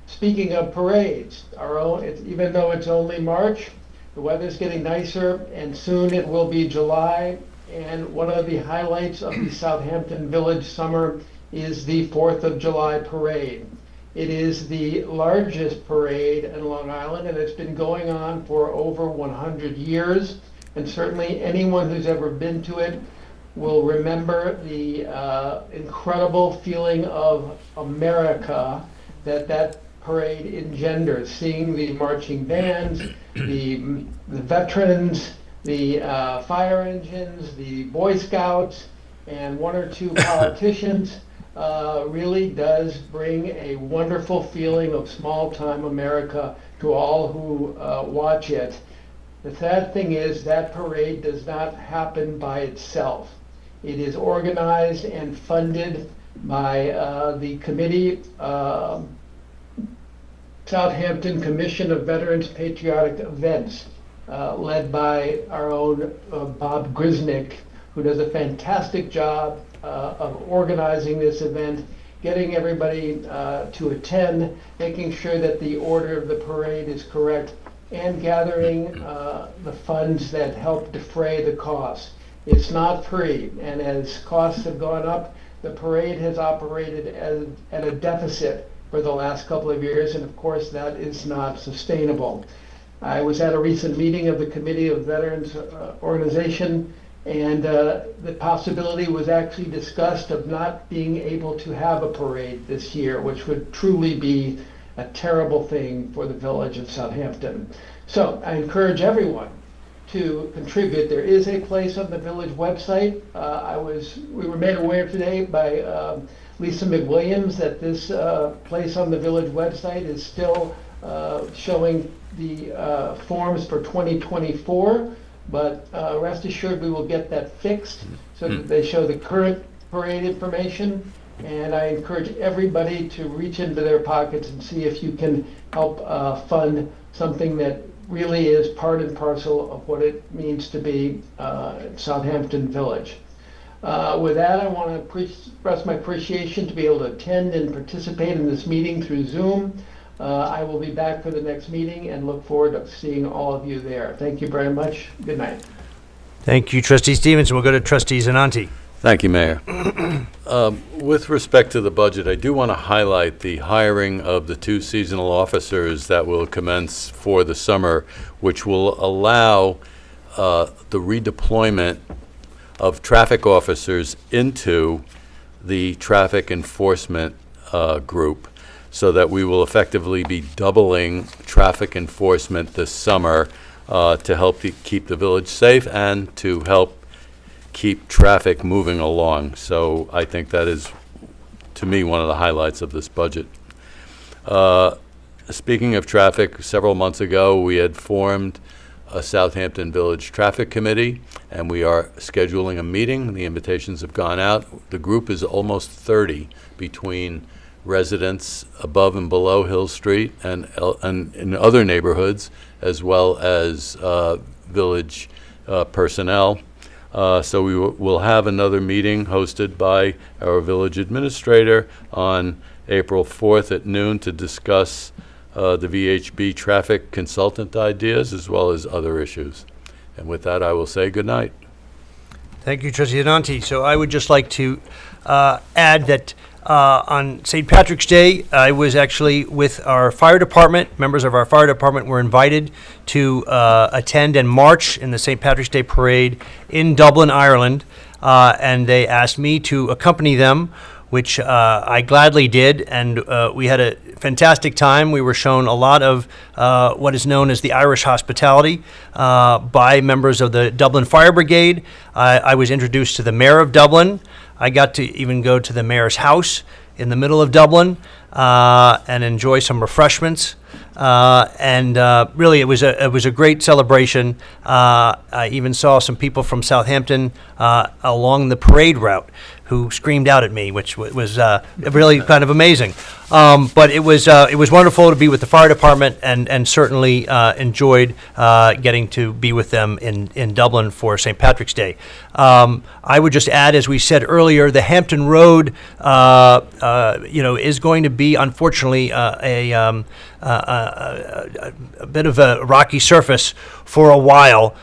Speaking of parades, even though it's only March, the weather's getting nicer, and soon it will be July, and one of the highlights of the Southampton Village summer is the 4th of July parade. It is the largest parade in Long Island, and it's been going on for over 100 years, and certainly anyone who's ever been to it will remember the incredible feeling of America that parade engenders, seeing the marching bands, the veterans, the fire engines, the Boy Scouts, and 1 or 2 politicians. Really does bring a wonderful feeling of small-time America to all who watch it. The sad thing is that parade does not happen by itself. It is organized and funded by the committee Southampton Commission of Veterans Patriotic Events, led by our own Bob Grisnick, who does a fantastic job of organizing this event, getting everybody to attend, making sure that the order of the parade is correct, and gathering the funds that help defray the costs. It's not free, and as costs have gone up, the parade has operated at a deficit for the last couple of years, and of course that is not sustainable. I was at a recent meeting of the Committee of Veterans Organization, and the possibility was actually discussed of not being able to have a parade this year, which would truly be a terrible thing for the village of Southampton. So I encourage everyone to contribute. There is a place on the village website. We were made aware today by Lisa McWilliams that this place on the village website is still showing the forms for 2024, but rest assured we will get that fixed so that they show the current parade information. And I encourage everybody to reach into their pockets and see if you can help fund something that really is part and parcel of what it means to be Southampton Village. With that, I want to express my appreciation to be able to attend and participate in this meeting through Zoom. I will be back for the next meeting and look forward to seeing all of you there. Thank you very much. Good night. Thank you, Trustee Stevenson. We'll go to Trustee Zananti. Thank you, Mayor. With respect to the budget, I do want to highlight the hiring of the 2 seasonal officers that will commence for the summer, which will allow the redeployment of traffic officers into the traffic enforcement group, so that we will effectively be doubling traffic enforcement this summer to help keep the village safe and to help keep traffic moving along. So I think that is, to me, one of the highlights of this budget. Speaking of traffic, several months ago, we had formed a Southampton Village Traffic Committee, and we are scheduling a meeting. The invitations have gone out. The group is almost 30 between residents above and below Hill Street and in other neighborhoods, as well as village personnel. So we will have another meeting hosted by our village administrator on April 4th at noon to discuss the VHB traffic consultant ideas as well as other issues. And with that, I will say good night. Thank you, Trustee Zananti. So I would just like to add that on St. Patrick's Day, I was actually with our fire department. Members of our fire department were invited to attend and march in the St. Patrick's Day parade in Dublin, Ireland, and they asked me to accompany them, which I gladly did, and we had a fantastic time. We were shown a lot of what is known as the Irish hospitality by members of the Dublin Fire Brigade. I was introduced to the Mayor of Dublin. I got to even go to the Mayor's house in the middle of Dublin and enjoy some refreshments. Really, it was a great celebration. I even saw some people from Southampton along the parade route who screamed out at me, which was really kind of amazing. But it was wonderful to be with the fire department, and certainly enjoyed getting to be with them in Dublin for St. Patrick's Day. I would just add, as we said earlier, the Hampton Road, is going to be, unfortunately, a bit of a rocky surface for a while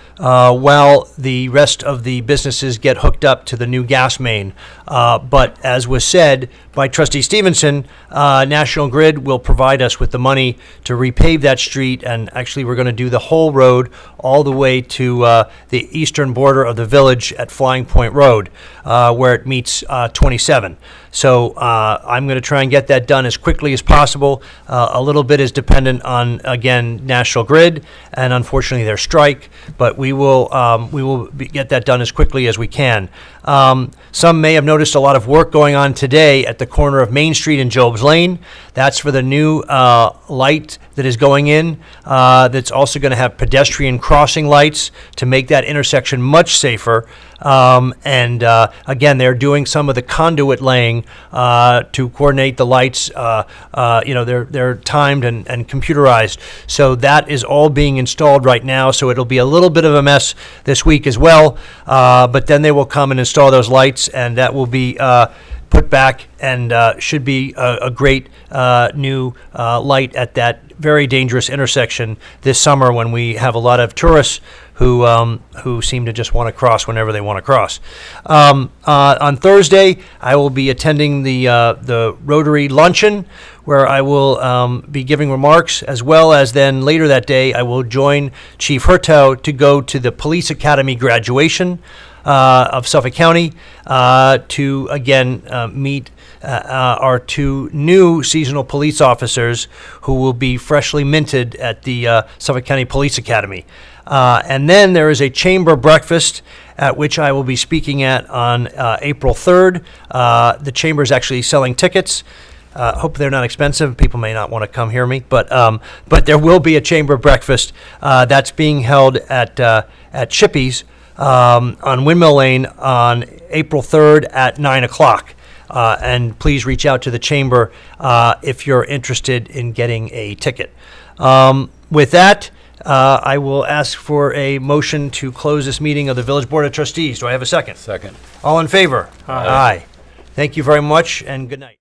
the rest of the businesses get hooked up to the new gas main. But as was said by Trustee Stevenson, National Grid will provide us with the money to repave that street, and actually we're going to do the whole road all the way to the eastern border of the village at Flying Point Road, where it meets 27. So I'm going to try and get that done as quickly as possible. A little bit is dependent on, again, National Grid and unfortunately their strike, but we will get that done as quickly as we can. Some may have noticed a lot of work going on today at the corner of Main Street and Job's Lane. That's for the new light that is going in. That's also going to have pedestrian crossing lights to make that intersection much safer. Again, they're doing some of the conduit laying to coordinate the lights. They're timed and computerized. So that is all being installed right now. So it'll be a little bit of a mess this week as well. But then they will come and install those lights, and that will be put back and should be a great new light at that very dangerous intersection this summer when we have a lot of tourists who seem to just want to cross whenever they want to cross. On Thursday, I will be attending the Rotary Luncheon, where I will be giving remarks, as well as then later that day, I will join Chief Hurtow to go to the Police Academy graduation of Suffolk County to again meet our two new seasonal police officers who will be freshly minted at the Suffolk County Police Academy. And then there is a chamber breakfast at which I will be speaking at on April 3rd. The chamber is actually selling tickets. Hope they're not expensive. People may not want to come hear me, but there will be a chamber breakfast that's being held at Chippy's on Windmill Lane on April 3rd at 9 o'clock. And please reach out to the chamber if you're interested in getting a ticket. With that, I will ask for a motion to close this meeting of the Village Board of Trustees. Do I have a second? Second. All in favor? Aye. Thank you very much, and good night.